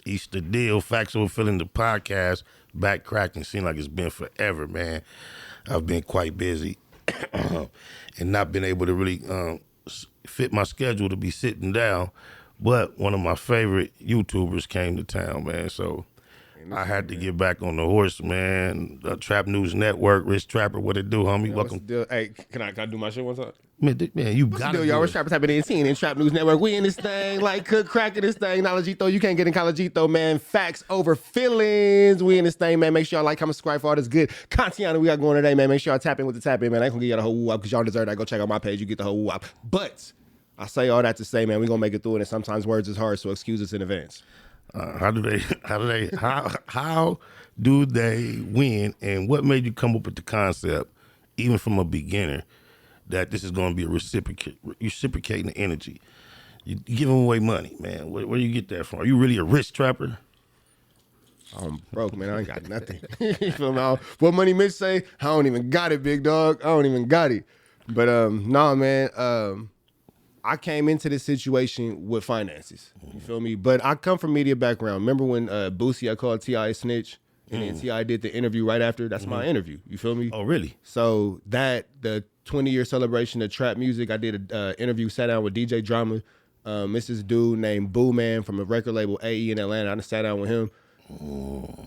Each the deal. Factz Ova Feelinz, the podcast, back cracking. Seems like it's been forever, man. I've been quite busy and not been able to really fit my schedule to be sitting down. But one of my favorite YouTubers came to town, man. So I had to get back on the horse, man. Trap News Network, Rich Trapper, what it do, homie? Welcome. Hey, can I do my shit one time? Man, you What's the got deal, to y'all? do Rich it. Trapper type of NC and Trap News Network. We in this thing like cook cracking this thing. Knowledgeito, you can't get in College-ito, man. Factz Ova Feelinz. We in this thing, man. Make sure y'all like, comment, subscribe for all this good content we got going today, man. Make sure y'all tap in with the tap in, man. I ain't gonna give y'all the whole woo-wop because y'all deserve that. Go check out my page. You get the whole woo-wop. But I say all that to say, man, we gonna make it through it. And sometimes words is hard, so excuse us in advance. How do they win, and what made you come up with the concept, even from a beginner, that this is going to be a reciprocating energy? You giving away money, man. Where do you get that from? Are you really a rich trapper? I'm broke, man. I ain't got nothing. You feel me? What Money Mitch say? I don't even got it, big dog. I don't even got it. But nah, man. I came into this situation with finances. You feel me? But I come from media background. Remember when Boosie, I called T.I. a snitch? And then T.I. did the interview right after? That's my interview. You feel me? Oh, really? So the 20-year celebration of trap music, I did an interview, sat down with DJ Drama. This dude named Boo Man from a record label AE in Atlanta. I just sat down with him.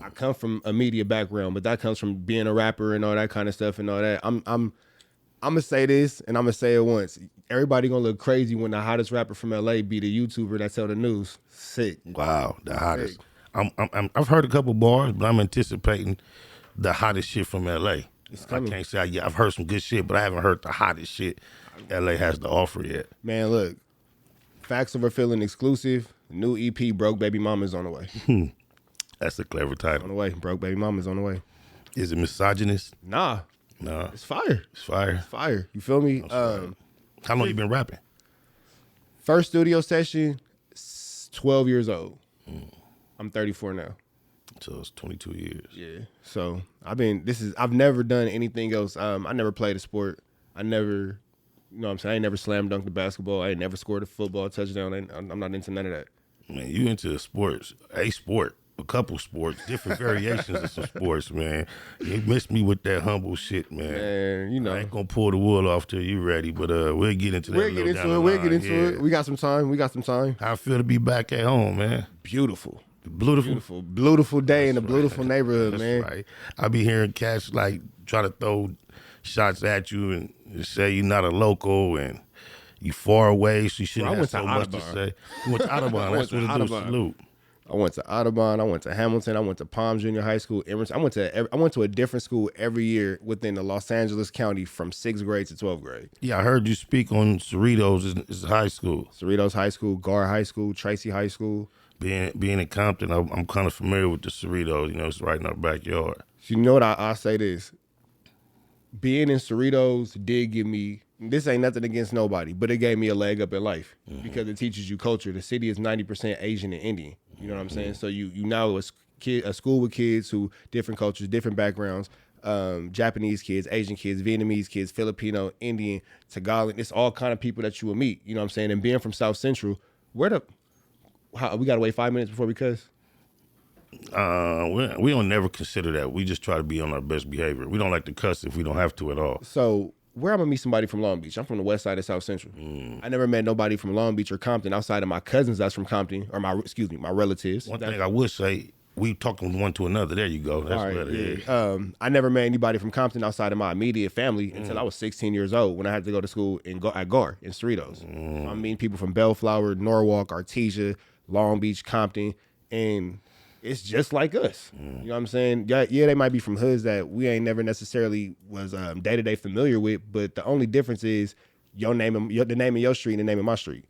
I come from a media background, but that comes from being a rapper and all that kind of stuff and all that. I'm gonna say this, and I'm gonna say it once. Everybody gonna look crazy when the hottest rapper from LA be the YouTuber that tell the news. Sick. Wow, the hottest. I've heard a couple bars, but I'm anticipating the hottest shit from LA. I can't say I've heard some good shit, but I haven't heard the hottest shit LA has to offer yet. Man, look, Factz Ova Feelinz exclusive. New EP, Broke Baby Mama's on the way. That's a clever On title. the way. Broke Baby Mama's on the way. Is it misogynist? Nah, No, it's fire. it's fire. It's fire. You feel me? How long you been rapping? First studio session, 12 years old. I'm 34 now. So it's 22 years. Yeah. So I've never done anything else. I never played a sport. I never, you know what I'm saying? I ain't never slam dunked the basketball. I ain't never scored a football touchdown. I'm not into none of that. Man, you into sports, a couple sports, different variations of some sports, man. You missed me with that humble shit, man. And, you know. I ain't gonna pull the wool off till you ready, but we'll get into that. We'll get into it. We got some time. How I feel to be back at home, man. Beautiful. Beautiful Day in a beautiful neighborhood, That's man. right. I be hearing cats like try to throw shots at you and say you're not a local and you far away, so you shouldn't have so much to say. You went to Audubon. That's what it do. Salute. I went to Audubon. I went to Hamilton. I went to Palm Junior High School. Emerson. I went to a different school every year within the Los Angeles County from 6th grade to 12th grade. Yeah, I heard you speak on Cerritos is high school. Cerritos High School, Gar High School, Tracy High School. Being in Compton, I'm kind of familiar with the Cerritos. You know, it's right in our backyard. You know what? I say this. Being in Cerritos did give me, this ain't nothing against nobody, but it gave me a leg up in life because it teaches you culture. The city is 90% Asian and Indian. You know what I'm saying? So you know a school with kids who different cultures, different backgrounds, Japanese kids, Asian kids, Vietnamese kids, Filipino, Indian, Tagalog. It's all kind of people that you will meet. You know what I'm saying? And being from South Central, we gotta wait 5 minutes before we cuss? We don't never consider that. We just try to be on our best behavior. We don't like to cuss if we don't have to at all. So where I'm gonna meet somebody from Long Beach? I'm from the west side of South Central. I never met nobody from Long Beach or Compton outside of my cousins that's from Compton, or my relatives. One thing I would say, we talking one to another. There you go. That's better. Yeah. I never met anybody from Compton outside of my immediate family until I was 16 years old when I had to go to school at Gar in Cerritos. I mean people from Bellflower, Norwalk, Artesia, Long Beach, Compton, and it's just like us. You know what I'm saying? Yeah, they might be from hoods that we ain't never necessarily was day-to-day familiar with, but the only difference is the name of your street and the name of my street.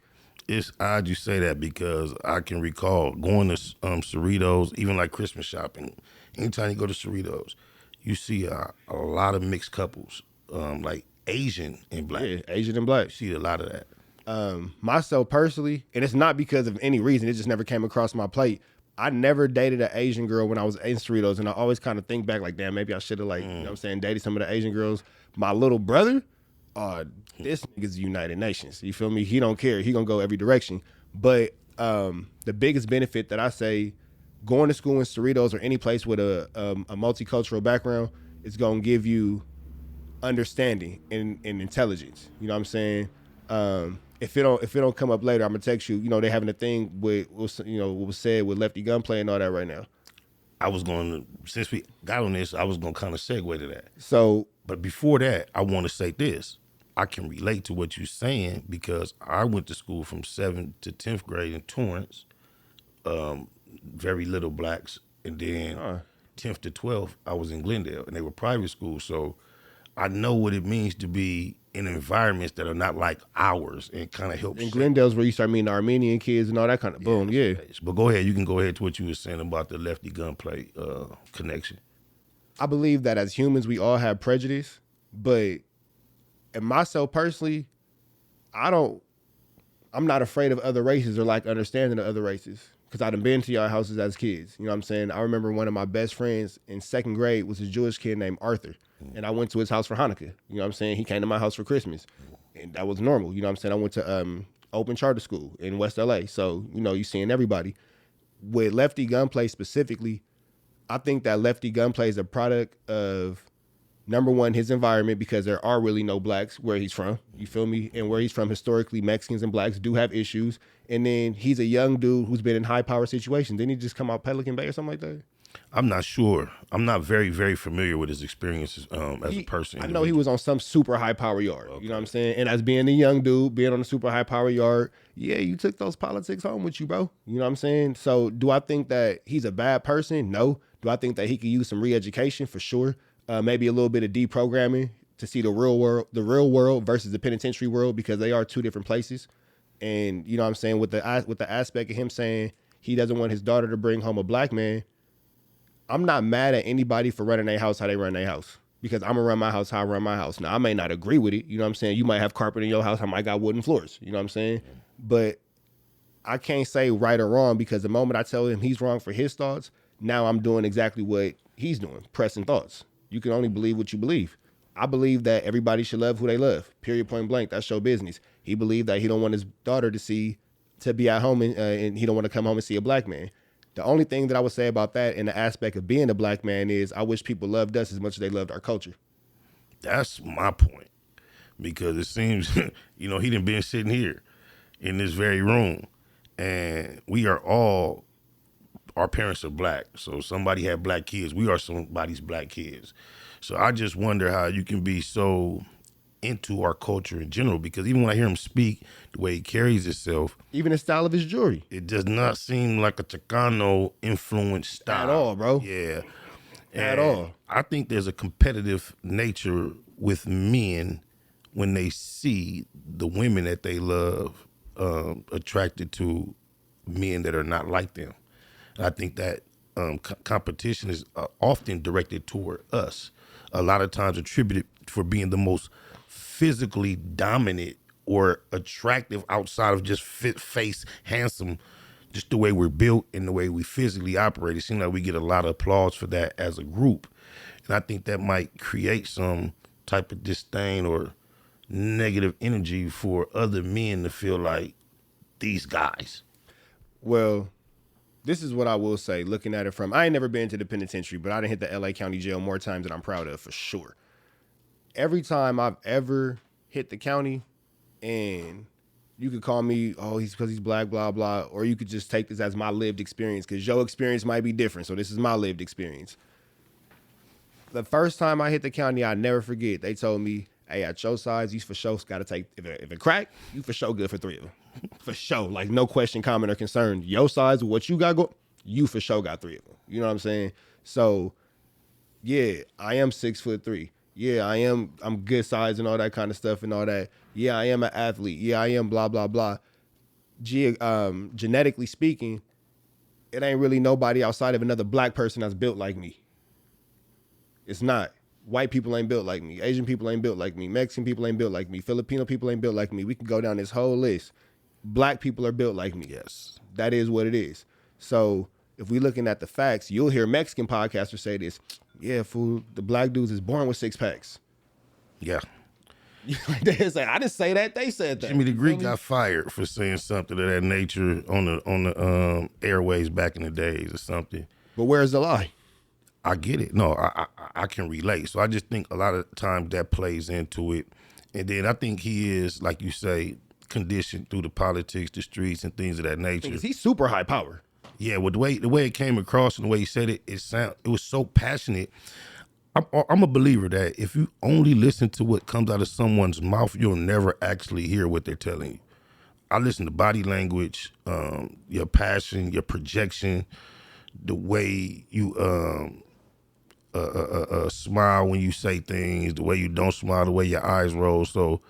It's odd you say that because I can recall going to Cerritos, even like Christmas shopping. Anytime you go to Cerritos, you see a lot of mixed couples, like Asian and black. Yeah, Asian and black. You see a lot of that. Myself personally, and it's not because of any reason, it just never came across my plate. I never dated an Asian girl when I was in Cerritos, and I always kind of think back like, damn, maybe I should have, like, you know what I'm saying, dated some of the Asian girls. My little brother, this nigga's United Nations. You feel me? He don't care. He gonna go every direction. But the biggest benefit that I say going to school in Cerritos or any place with a multicultural background is going to give you understanding and intelligence. You know what I'm saying? If it don't come up later, I'm gonna text you. You know, they having a thing with what was said with Lefty Gunplay and all that right now. I was going to, since we got on this, I was going to kind of segue to that. So, but before that, I want to say this. I can relate to what you're saying because I went to school from 7th to 10th grade in Torrance, very little blacks, and then 10th to 12th, I was in Glendale, and they were private schools. So I know what it means to be in environments that are not like ours and kind of help. In Glendale's where you start meeting the Armenian kids and all that kind of boom, yeah. But go ahead, you can go ahead to what you were saying about the Lefty Gunplay connection. I believe that as humans, we all have prejudice, but and myself personally, I'm not afraid of other races or like understanding of other races because I done been to y'all houses as kids. You know what I'm saying? I remember one of my best friends in 2nd grade was a Jewish kid named Arthur. And I went to his house for Hanukkah. You know what I'm saying? He came to my house for Christmas. And that was normal. You know what I'm saying? I went to open charter school in West LA. So, you know, you seeing everybody. With Lefty Gunplay specifically, I think that Lefty Gunplay is a product of, number one, his environment, because there are really no blacks where he's from. You feel me? And where he's from, historically, Mexicans and blacks do have issues. And then he's a young dude who's been in high power situations. Didn't he just come out Pelican Bay or something like that? I'm not sure. I'm not very, very familiar with his experiences as a person. I know he was on some super high power yard. Okay. You know what I'm saying? And as being a young dude, being on a super high power yard, yeah, you took those politics home with you, bro. You know what I'm saying? So do I think that he's a bad person? No. Do I think that he could use some re-education? For sure. Maybe a little bit of deprogramming to see the real world versus the penitentiary world, because they are two different places. And you know what I'm saying? With the aspect of him saying he doesn't want his daughter to bring home a black man, I'm not mad at anybody for running their house how they run their house, because I'm gonna run my house how I run my house. Now, I may not agree with it. You know what I'm saying? You might have carpet in your house. I might got wooden floors. You know what I'm saying? But I can't say right or wrong, because the moment I tell him he's wrong for his thoughts, now I'm doing exactly what he's doing, pressing thoughts. You can only believe what you believe. I believe that everybody should love who they love. Period, point blank. That's your business. He believed that he don't want his daughter to be at home and he don't want to come home and see a black man. The only thing that I would say about that in the aspect of being a black man is I wish people loved us as much as they loved our culture. That's my point, because it seems, he done been sitting here in this very room, and our parents are black. So somebody had black kids. We are somebody's black kids. So I just wonder how you can be so into our culture in general, because even when I hear him speak, the way he carries himself, even the style of his jewelry, it does not seem like a Chicano influenced style at all, bro. Yeah, at all. I think there's a competitive nature with men when they see the women that they love attracted to men that are not like them. And I think that competition is often directed toward us. A lot of times attributed for being the most physically dominant or attractive outside of just face, handsome, just the way we're built and the way we physically operate. It seems like we get a lot of applause for that as a group. And I think that might create some type of disdain or negative energy for other men to feel like these guys. Well, this is what I will say, looking at it from, I ain't never been to the penitentiary, but I done hit the LA County Jail more times than I'm proud of, for sure. Every time I've ever hit the county, and you could call me, oh, because he's black, blah, blah, or you could just take this as my lived experience, because your experience might be different, so this is my lived experience. The first time I hit the county, I never forget, they told me, hey, at your size, you for sure got to take, if it crack, you for sure good for 3 of them. For sure, like no question, comment, or concern. Your size, what you got go, you for sure got 3 of them. You know what I'm saying? So, yeah, I am 6'3". Yeah, I'm good size and all that kind of stuff and all that. Yeah, I am an athlete. Yeah, I am blah, blah, blah. Genetically speaking, it ain't really nobody outside of another black person that's built like me. It's not. White people ain't built like me. Asian people ain't built like me. Mexican people ain't built like me. Filipino people ain't built like me. We can go down this whole list. Black people are built like me. Yes. That is what it is. So if we're looking at the facts, you'll hear Mexican podcasters say this. Yeah, fool, the black dudes is born with 6 packs. Yeah. They say, I didn't say that. They said that. Jimmy the Greek got fired for saying something of that nature on the airways back in the days or something. But where's the lie? I get it. No, I can relate. So I just think a lot of times that plays into it. And then I think he is, like you say, conditioned through the politics, the streets, and things of that nature. Because he's super high power. Yeah, well, the way it came across and the way he said it, it was so passionate. I'm a believer that if you only listen to what comes out of someone's mouth, you'll never actually hear what they're telling you. I listen to body language, your passion, your projection, the way you smile when you say things, the way you don't smile, the way your eyes roll. So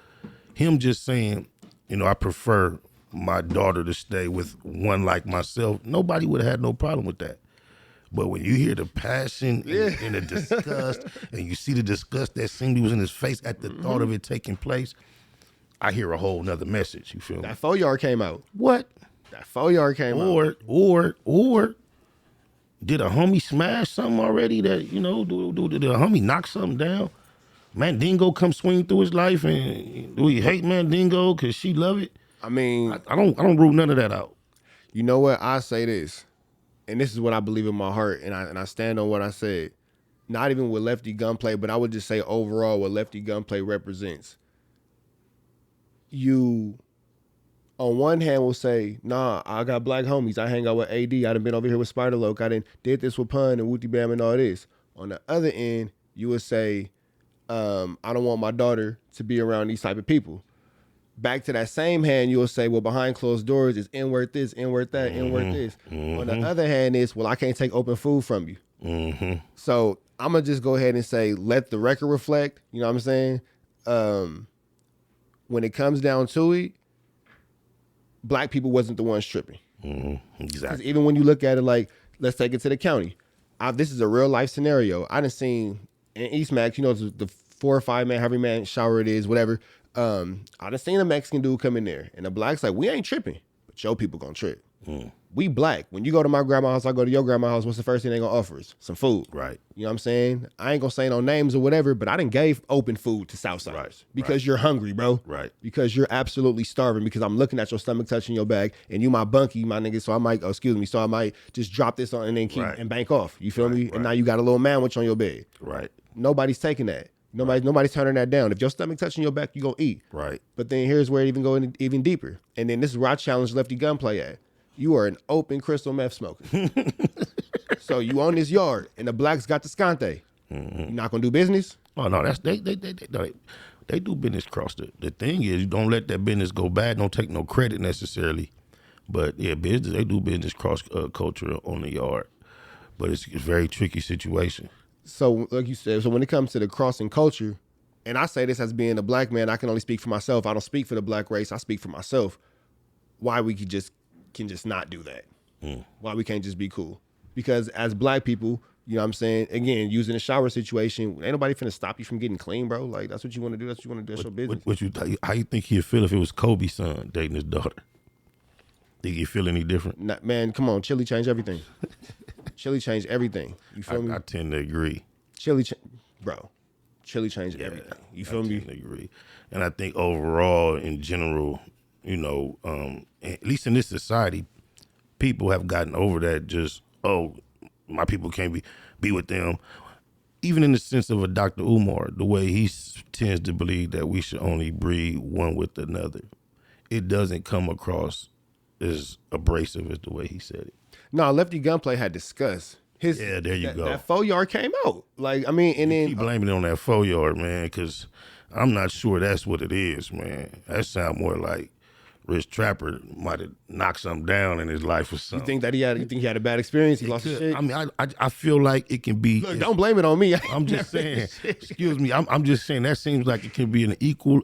him just saying, I prefer my daughter to stay with one like myself, nobody would have had no problem with that. But when you hear the passion and the disgust, and you see the disgust that seemed was in his face at the thought of it taking place, I hear a whole nother message. You feel me? That 4-yard came out. What? That 4-yard came out. Or did a homie smash something already that, did a homie knock something down? Mandingo come swing through his life, and do he hate Mandingo because she love it? I mean, I don't rule none of that out. You know what? I say this, and this is what I believe in my heart, and I stand on what I said. Not even with lefty gunplay, but I would just say overall what lefty gunplay represents. You, on one hand, will say, nah, I got black homies. I hang out with AD. I done been over here with Spider Loc. I did this with Pun and Wooty Bam and all this. On the other end, you would say, I don't want my daughter to be around these type of people. Back to that same hand, you'll say, well, behind closed doors is N-word this, N-word that, N-word this. On the other hand is, well, I can't take open food from you. So I'm going to just go ahead and say, let the record reflect. You know what I'm saying? When it comes down to it, black people wasn't the ones tripping. Exactly. Even when you look at it like, let's take it to the county. This is a real life scenario. I done seen in East Max, the 4 or 5 man, however man shower it is, whatever. I done seen a Mexican dude come in there, and the black's like, we ain't tripping, but your people gonna trip. We black. When you go to my grandma's house, I go to your grandma's house, what's the first thing they gonna offer us? Some food. Right. You know what I'm saying? I ain't gonna say no names or whatever, but I done gave open food to Southsiders. Because you're hungry, bro. Right. Because you're absolutely starving, because I'm looking at your stomach touching your bag, and you my bunkie, my nigga, so I might just drop this on and then keep and bank off. You feel me? And now you got a little manwich on your bed. Right. Nobody's taking that. Nobody's turning that down. If your stomach touching your back, you gonna eat. Right. But then here's where it even go even deeper. And then this is where I challenge lefty gunplay at. You are an open crystal meth smoker. So you own this yard, and the blacks got the scante. You not gonna do business? Oh no, that's they do business cross. The thing is, you don't let that business go bad. Don't take no credit necessarily. But yeah, business, they do business cross culture on the yard. But it's a very tricky situation. So like you said, so when it comes to the crossing culture, and I say this as being a black man, I can only speak for myself. I don't speak for the black race. I speak for myself. Why we can just not do that? Why we can't just be cool? Because as black people, you know what I'm saying? Again, using the shower situation, ain't nobody finna stop you from getting clean, bro. Like, that's what you want to do. That's what you want to do. That's your business. How you think he'd feel if it was Kobe's son dating his daughter? Think he'd feel any different? Nah, man, come on. Chili changed everything. Chili changed everything. You feel me? I tend to agree. Chili changed everything. You feel me? I tend to agree. And I think overall, in general, at least in this society, people have gotten over that just, my people can't be with them. Even in the sense of a Dr. Umar, the way he tends to believe that we should only breed one with another. It doesn't come across as abrasive as the way he said it. No, Lefty Gunplay had discussed. There you go. That 4-yard came out. Like, I mean, and then keep blaming it on that 4-yard, man, because I'm not sure that's what it is, man. That sound more like Rich Trapper might have knocked something down in his life or something. You think he had a bad experience? He lost his shit? I mean, I feel like it can be. Look, don't blame it on me. I'm just saying. Excuse me. I'm just saying that seems like it can be an equal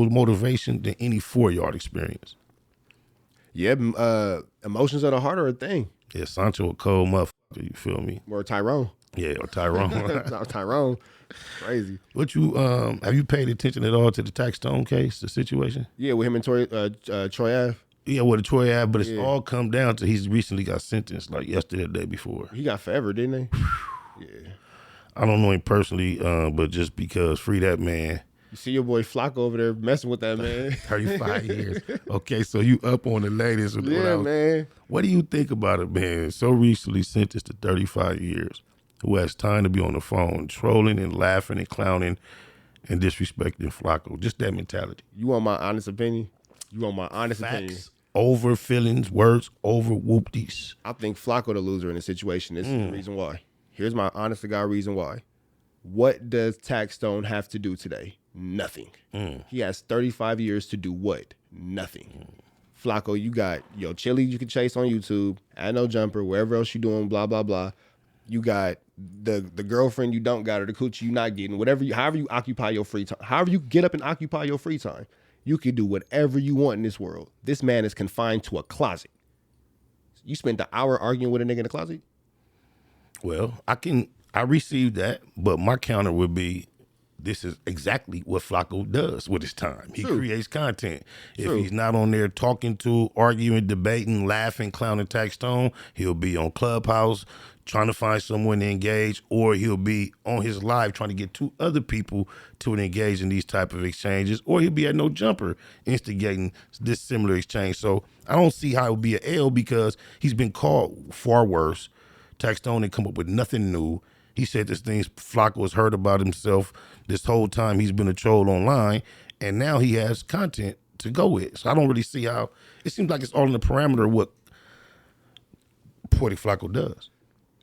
motivation than any 4-yard experience. Yeah, emotions of the heart are a thing. Yeah, Sancho a cold motherfucker. You feel me? Or Tyrone. Yeah, or Tyrone. Tyrone. Crazy. What you have you paid attention at all to the Tax Stone case, the situation? Yeah, with him and Troy Ave. Yeah, with the Troy Ave, but it's all come down to he's recently got sentenced, like yesterday or the day before. He got forever, didn't he? Yeah. I don't know him personally, but just because free that man. You see your boy Flocko over there messing with that man. 35 years. Okay, so you up on the latest. Yeah, man. What do you think about a man so recently sentenced to 35 years who has time to be on the phone trolling and laughing and clowning and disrespecting Flocko? Just that mentality. You want my honest opinion? You want my honest opinion? Factz over feelings, words over whoopties. I think Flocko the loser in the situation. This is the reason why. Here's my honest to God reason why. What does Taxstone have to do today? Nothing. He has 35 years to do what? Nothing. Flocko, you got your chili you can chase on YouTube, add no jumper, wherever else you doing, blah, blah, blah. You got the girlfriend you don't got or the coochie you not getting, however you occupy your free time, however you get up and occupy your free time, you can do whatever you want in this world. This man is confined to a closet. You spent the hour arguing with a nigga in the closet? Well, I received that, but my counter would be, this is exactly what Flocko does with his time. He creates content. If he's not on there talking to, arguing, debating, laughing, clowning Taxstone, he'll be on Clubhouse trying to find someone to engage, or he'll be on his live trying to get two other people to engage in these type of exchanges, or he'll be at No Jumper instigating this similar exchange. So I don't see how it would be an L because he's been called far worse. Taxstone didn't come up with nothing new. He said this things Flocko has heard about himself this whole time he's been a troll online, and now he has content to go with. So I don't really see how, it seems like it's all in the parameter of what Porty Flocko does.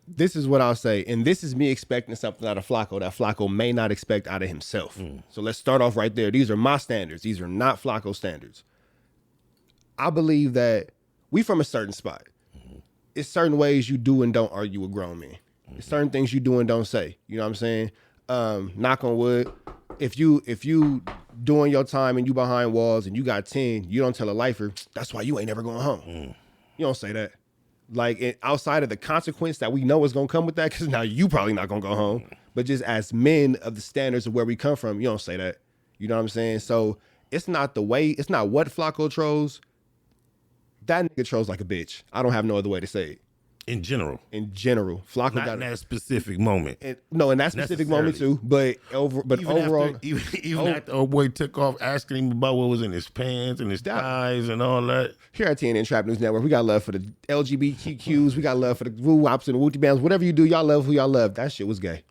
This is what I'll say, and this is me expecting something out of Flocko that Flocko may not expect out of himself. So let's start off right there. These are my standards. These are not Flocko standards. I believe that we from a certain spot. It's certain ways you do and don't argue with grown men. It's certain things you do and don't say. You know what I'm saying? Knock on wood. If you doing your time and you behind walls and you got 10, you don't tell a lifer, that's why you ain't never going home. You don't say that. Like outside of the consequence that we know is going to come with that, because now you probably not going to go home. But just as men of the standards of where we come from, you don't say that. You know what I'm saying? So it's not the way, it's not what Flocko trolls. That nigga trolls like a bitch. I don't have no other way to say it. In general, Flocko not got in that specific moment. No, in that specific moment too. But overall, even after old boy took off asking him about what was in his pants and his thighs and all that. Here at TNN Trap News Network, we got love for the LGBTQs. We got love for the woo wops and the wooty bands. Whatever you do, y'all love who y'all love. That shit was gay.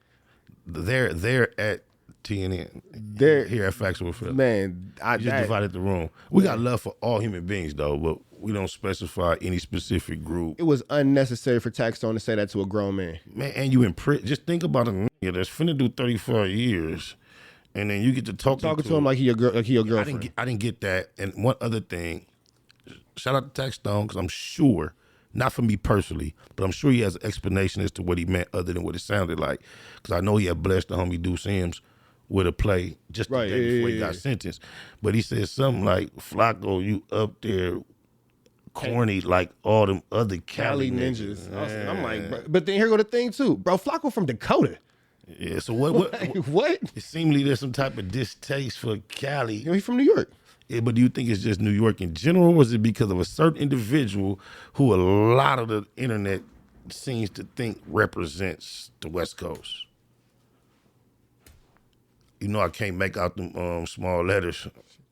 They're at TNN. They're here at Factz Ova Feelinz. Man, I just divided the room. We got love for all human beings though, but we don't specify any specific group. It was unnecessary for Taxstone to say that to a grown man. Man, and you in prison. Just think about a nigga that's finna do 35 years, and then you get to talking to him like he your girlfriend. I didn't get that. And one other thing, shout out to Taxstone, because I'm sure, not for me personally, but I'm sure he has an explanation as to what he meant other than what it sounded like. Because I know he had blessed the homie Deuce Sims with a play just the day before he got sentenced. But he said something like, Flocko, you up there corny like all them other Cali ninjas. I'm like, bro, but then here go the thing too, bro. Flocko from Dakota. Yeah. So what? What? It seemingly there's some type of distaste for Cali. You know, he's from New York. Yeah, but do you think it's just New York in general, or is it because of a certain individual who a lot of the internet seems to think represents the West Coast? You know, I can't make out them small letters.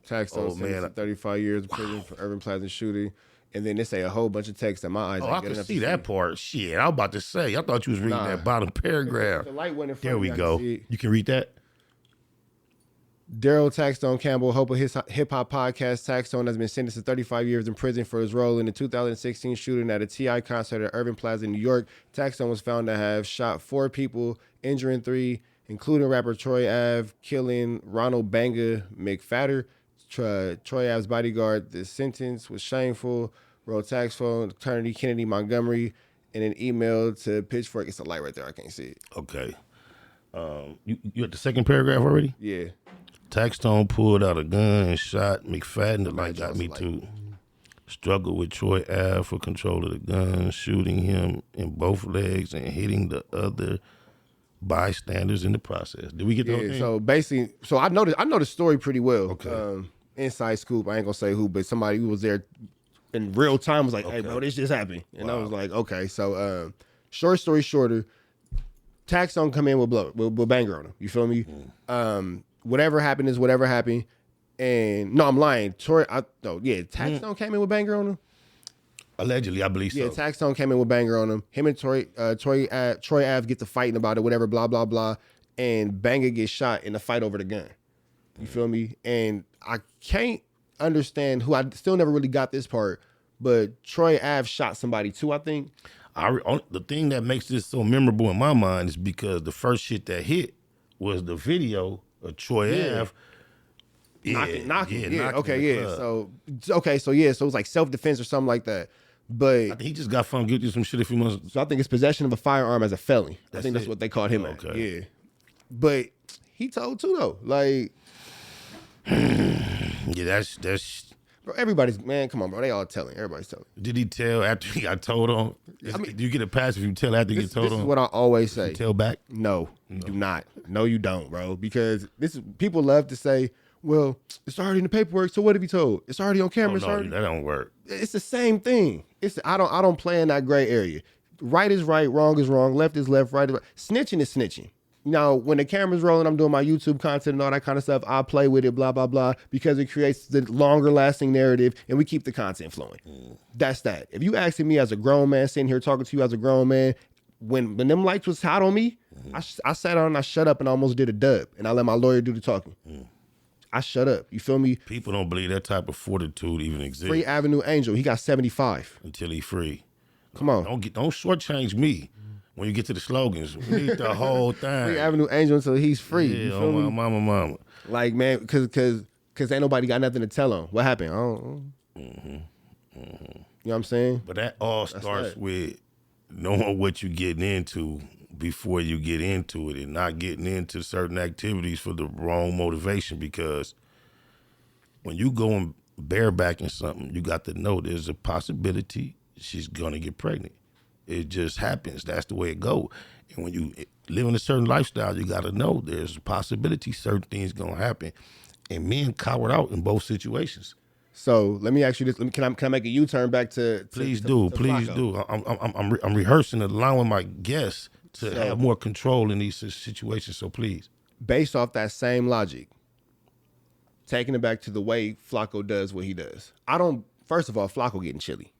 Taxstone sentenced to 35 years in prison for Urban Plaza shooting. And then they say a whole bunch of text that my eyes ain't I can see that part. Shit, I was about to say. I thought you was reading that bottom paragraph. The light went in front there of me, we go. You can read that? Daryl Taxstone Campbell, hope of his hip-hop podcast, Taxstone has been sentenced to 35 years in prison for his role in the 2016 shooting at a T.I. concert at Urban Plaza, New York. Taxstone was found to have shot 4 people, injuring 3, including rapper Troy Ave, killing Ronald Banga McFadder, Troy Ave's bodyguard. The sentence was shameful, wrote Taxstone, attorney Kennedy Montgomery, in an email to Pitchfork. It's a light right there. I can't see it. Okay. You at the second paragraph already? Yeah. Taxstone pulled out a gun and shot McFadden. The light got me too. Struggled with Troy Ave for control of the gun, shooting him in both legs and hitting the other bystanders in the process. Did we get that? Yeah, so basically, I know the story pretty well. Okay. Inside scoop, I ain't gonna say who, but somebody who was there in real time was like, hey, bro, this just happened. And I was like, okay. So short story shorter, Taxstone come in with banger on him. You feel me? whatever happened is whatever happened. And no, I'm lying. Tax Stone came in with banger on him. Allegedly, I believe so. Yeah, Tax Stone came in with banger on him. Him and Troy Ave get to fighting about it, whatever, blah, blah, blah. And Banger gets shot in a fight over the gun. You feel me? And I can't understand who, I still never really got this part, but Troy Ave shot somebody too, I think. The thing that makes this so memorable in my mind is because the first shit that hit was the video of Troy Ave. Knocking. Yeah. So it was like self-defense or something like that. But I think he just got found guilty of some shit a few months. So I think it's possession of a firearm as a felony. I think that's what they called him at. Yeah. But he told too though. Like yeah, that's bro, everybody's, man, come on, bro. They all telling. Everybody's telling. Did he tell after he got told on? Do you get a pass if you tell after you get told on? This is what I always say. You tell back? No, you do not. No, you don't, bro. Because people love to say, well, it's already in the paperwork, so what have you told? It's already on camera. Oh, no, that don't work. It's the same thing. I don't play in that gray area. Right is right, wrong is wrong, left is left, right is right. Snitching is snitching. Now, when the camera's rolling, I'm doing my YouTube content and all that kind of stuff. I play with it, blah, blah, blah, because it creates the longer lasting narrative and we keep the content flowing. That's that. If you asking me as a grown man, sitting here talking to you as a grown man, when them lights was hot on me, I sat down and I shut up and almost did a dub and I let my lawyer do the talking. I shut up. You feel me? People don't believe that type of fortitude even exists. Free Avenue Angel, he got 75. Until he free. Come on. Don't shortchange me. When you get to the slogans, we need the whole thing. Free Avenue Angel until he's free. Yeah, you feel me? mama. Like, man, because ain't nobody got nothing to tell him. What happened? I don't know. You know what I'm saying? But that all starts with knowing what you're getting into before you get into it and not getting into certain activities for the wrong motivation, because when you go bareback in something, you got to know there's a possibility she's going to get pregnant. It just happens. That's the way it go. And when you live in a certain lifestyle, you got to know there's a possibility certain things going to happen. And men cowered out in both situations. So let me ask you this. Can I make a U-turn back to Please do. I'm rehearsing, allowing my guests to have more control in these situations. So please. Based off that same logic, taking it back to the way Flacco does what he does. First of all, Flacco getting chilly.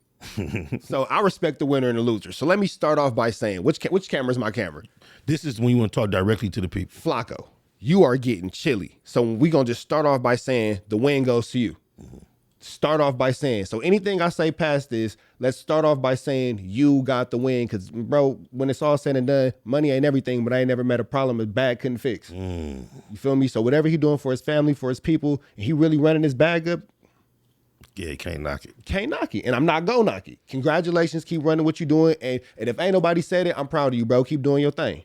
So I respect the winner and the loser. So let me start off by saying, which camera is my camera? This is when you want to talk directly to the people. Flacco, you are getting chilly. So we going to just start off by saying the win goes to you. Start off by saying, so anything I say past this, let's start off by saying you got the win. Because, bro, when it's all said and done, money ain't everything, but I ain't never met a problem that bag couldn't fix. You feel me? So whatever he doing for his family, for his people, and he really running his bag up, yeah, can't knock it. Can't knock it. And I'm not gonna knock it. Congratulations. Keep running what you're doing. And if ain't nobody said it, I'm proud of you, bro. Keep doing your thing.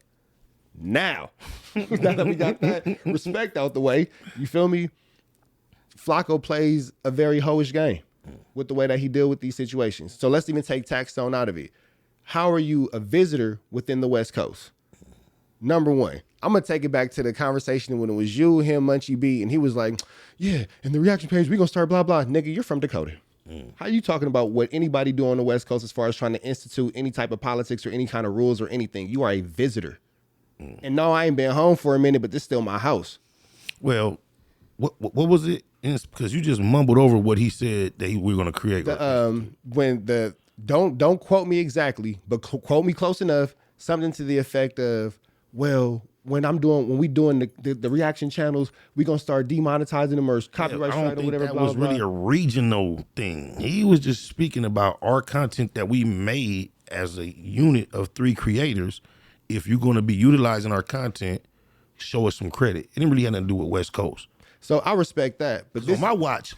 Now that we got that respect out the way, you feel me? Flacco plays a very hoish game with the way that he deal with these situations. So let's even take Tax Stone out of it. How are you a visitor within the West Coast? Number one, I'm going to take it back to the conversation when it was you, him, Munchie B, and he was like, yeah, and the reaction page, we going to start blah, blah. Nigga, you're from Dakota. How you talking about what anybody do on the West Coast as far as trying to institute any type of politics or any kind of rules or anything? You are a visitor. And no, I ain't been home for a minute, but this is still my house. Well, what was it? Because you just mumbled over what he said that we were going to create. Don't quote me exactly, but quote me close enough. Something to the effect of, well, when we doing the reaction channels, we gonna start demonetizing them or copyright strike or whatever. That was really a regional thing. He was just speaking about our content that we made as a unit of 3 creators. If you're going to be utilizing our content, show us some credit. It didn't really have nothing to do with West Coast. So I respect that, but on my watch,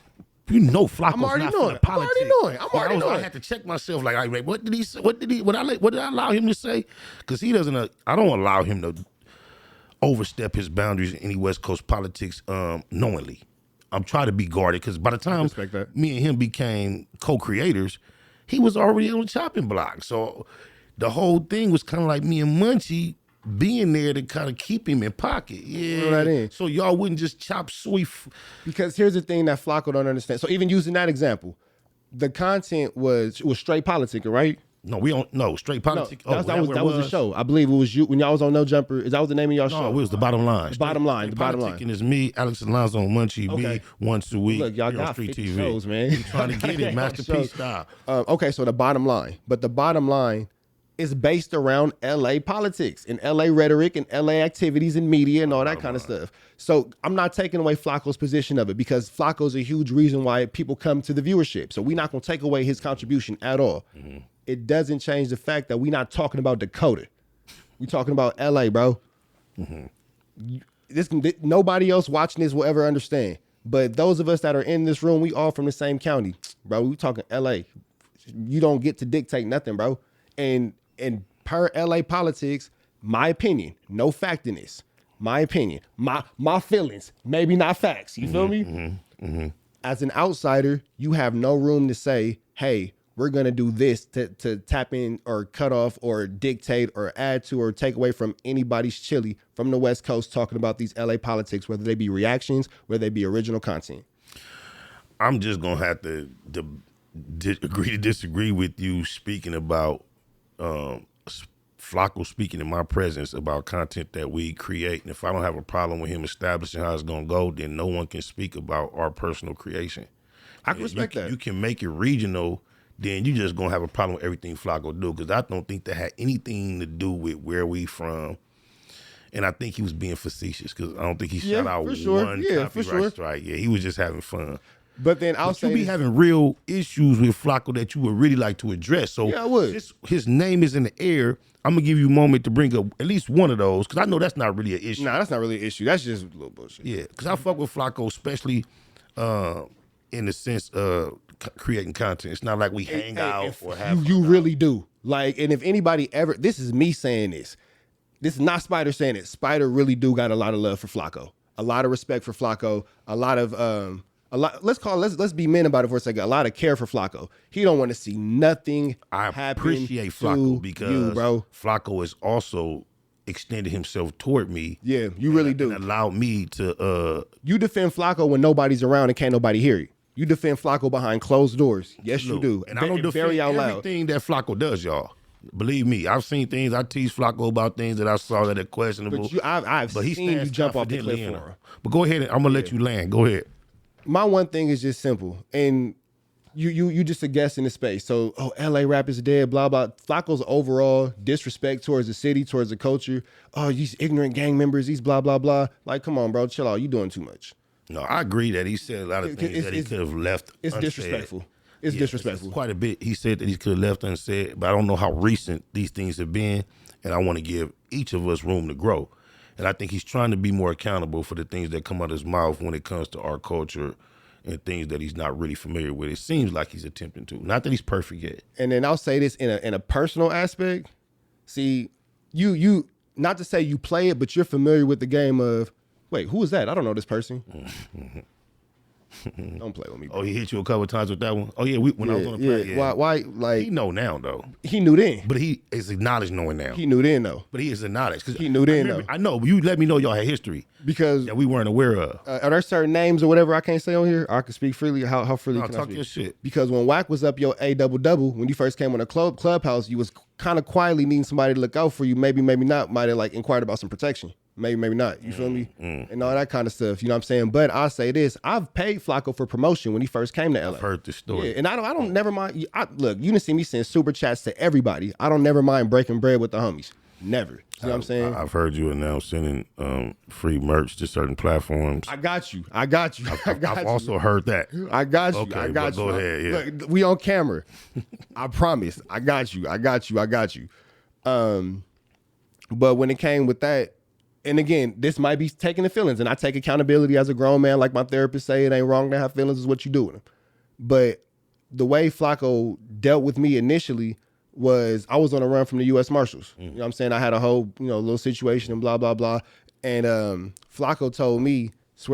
you know, Flacco's not from the politics. I'm already knowing. I had to check myself. Like, what did he say? What did I allow him to say? Because he doesn't. I don't allow him to overstep his boundaries in any West Coast politics knowingly. I'm trying to be guarded because by the time me and him became co-creators, he was already on the chopping block. So the whole thing was kind of like me and Munchie being there to kind of keep him in pocket. Yeah. So y'all wouldn't just chop suey. Because here's the thing that Flacco don't understand. So even using that example, the content was straight politicking, right? No, we don't. No, straight No, politics. that was the show. I believe it was you when y'all was on No Jumper. Is that was the name of y'all show? No, it was the bottom line. The bottom line. The bottom line. And it's me, Alex Alonso, Munchie, Okay. me once a week. Look, y'all here on got Street 50 TV. shows, man. We trying to get it, masterpiece style. Okay, so the bottom line. But the bottom line is based around LA politics and LA rhetoric and LA activities and media and all that kind of stuff. So I'm not taking away Flacco's position of it because Flacco's a huge reason why people come to the viewership. So we're not going to take away his contribution at all. Mm-hmm. It doesn't change the fact that we're not talking about Dakota. We're talking about LA, bro. Mm-hmm. Nobody else watching this will ever understand. But those of us that are in this room, we all from the same county, bro. We talking LA. You don't get to dictate nothing, bro. And per LA politics, my opinion, no fact in this. My opinion, my feelings, maybe not facts. You feel me? Mm-hmm. Mm-hmm. As an outsider, you have no room to say, hey, we're going to do this to tap in or cut off or dictate or add to or take away from anybody's chili from the West Coast talking about these LA politics, whether they be reactions, whether they be original content. I'm just going to have to agree to disagree with you speaking about Flacco speaking in my presence about content that we create. And if I don't have a problem with him establishing how it's going to go, then no one can speak about our personal creation. I can respect that. You can make it regional, then you just going to have a problem with everything Flacco do, because I don't think that had anything to do with where we from. And I think he was being facetious because I don't think he shot out one copyright strike. Yeah, he was just having fun. But then you be having real issues with Flacco that you would really like to address. So yeah, I would. His name is in the air. I'm going to give you a moment to bring up at least one of those because I know that's not really an issue. Nah, that's not really an issue. That's just a little bullshit. Yeah, because I fuck with Flacco, especially in the sense of creating content. It's not like we hang out or have You really do. Like, and if anybody ever, this is me saying this. This is not Spider saying it. Spider really do got a lot of love for Flacco. A lot of respect for Flacco. Let's be men about it for a second. A lot of care for Flacco. He don't want to see nothing happen. I appreciate Flacco because Flacco has also extended himself toward me. Yeah, you really do. And allowed me to You defend Flacco when nobody's around and can't nobody hear you. You defend Flacco behind closed doors. Yes, you do. And I don't defend everything that Flacco does, y'all. Believe me, I've seen things. I tease Flacco about things that I saw that are questionable. But I've seen you jump off the cliff for him. But go ahead. I'm gonna let you land. Go ahead. My one thing is just simple, and you just a guest in the space. So, LA rap is dead, blah, blah. Flacco's overall disrespect towards the city, towards the culture. Oh, these ignorant gang members, these blah, blah, blah. Like, come on, bro, chill out. You doing too much. No, I agree that he said a lot of things that he could have left unsaid. It's disrespectful. It's disrespectful. It's quite a bit he said that he could have left unsaid, but I don't know how recent these things have been, and I want to give each of us room to grow. And I think he's trying to be more accountable for the things that come out of his mouth when it comes to our culture and things that he's not really familiar with. It seems like he's attempting to. Not that he's perfect yet. And then I'll say this in a personal aspect. See, you not to say you play it, but you're familiar with the game of, wait, who is that? I don't know this person. Don't play with me, bro. Oh, he hit you a couple of times with that one? Oh, yeah, when I was on the play. Yeah. Why, like... He know now, though. He knew then. But he is acknowledged knowing now. He knew then, though. But he is acknowledged. He knew then, though. I know, but you let me know y'all had history. Because... that we weren't aware of. Are there certain names or whatever I can't say on here? Or I can speak freely? How freely can I talk speak? Your shit. Because when Wack was up your A-double-double, when you first came on the clubhouse, you was kind of quietly needing somebody to look out for you. Maybe not. Might have, like, inquired about some protection. Maybe not. You feel me? And all that kind of stuff. You know what I'm saying? But I'll say this. I've paid Flacco for promotion when he first came to LA. I've heard the story. Yeah, and I don't never mind. Look, you done see me send super chats to everybody. I don't never mind breaking bread with the homies. Never. You know what I'm saying? I've heard you announce sending free merch to certain platforms. I got you. I've also heard that. I got you. Okay, I got you. Go ahead. Yeah. Look, we on camera. I promise. I got you. But when it came with that, and again, this might be taking the feelings, and I take accountability as a grown man. Like my therapist say, it ain't wrong to have feelings, is what you do with them. But the way Flacco dealt with me initially was I was on a run from the U.S. Marshals. You know what I'm saying? I had a whole, little situation and blah, blah, blah. And Flacco told me,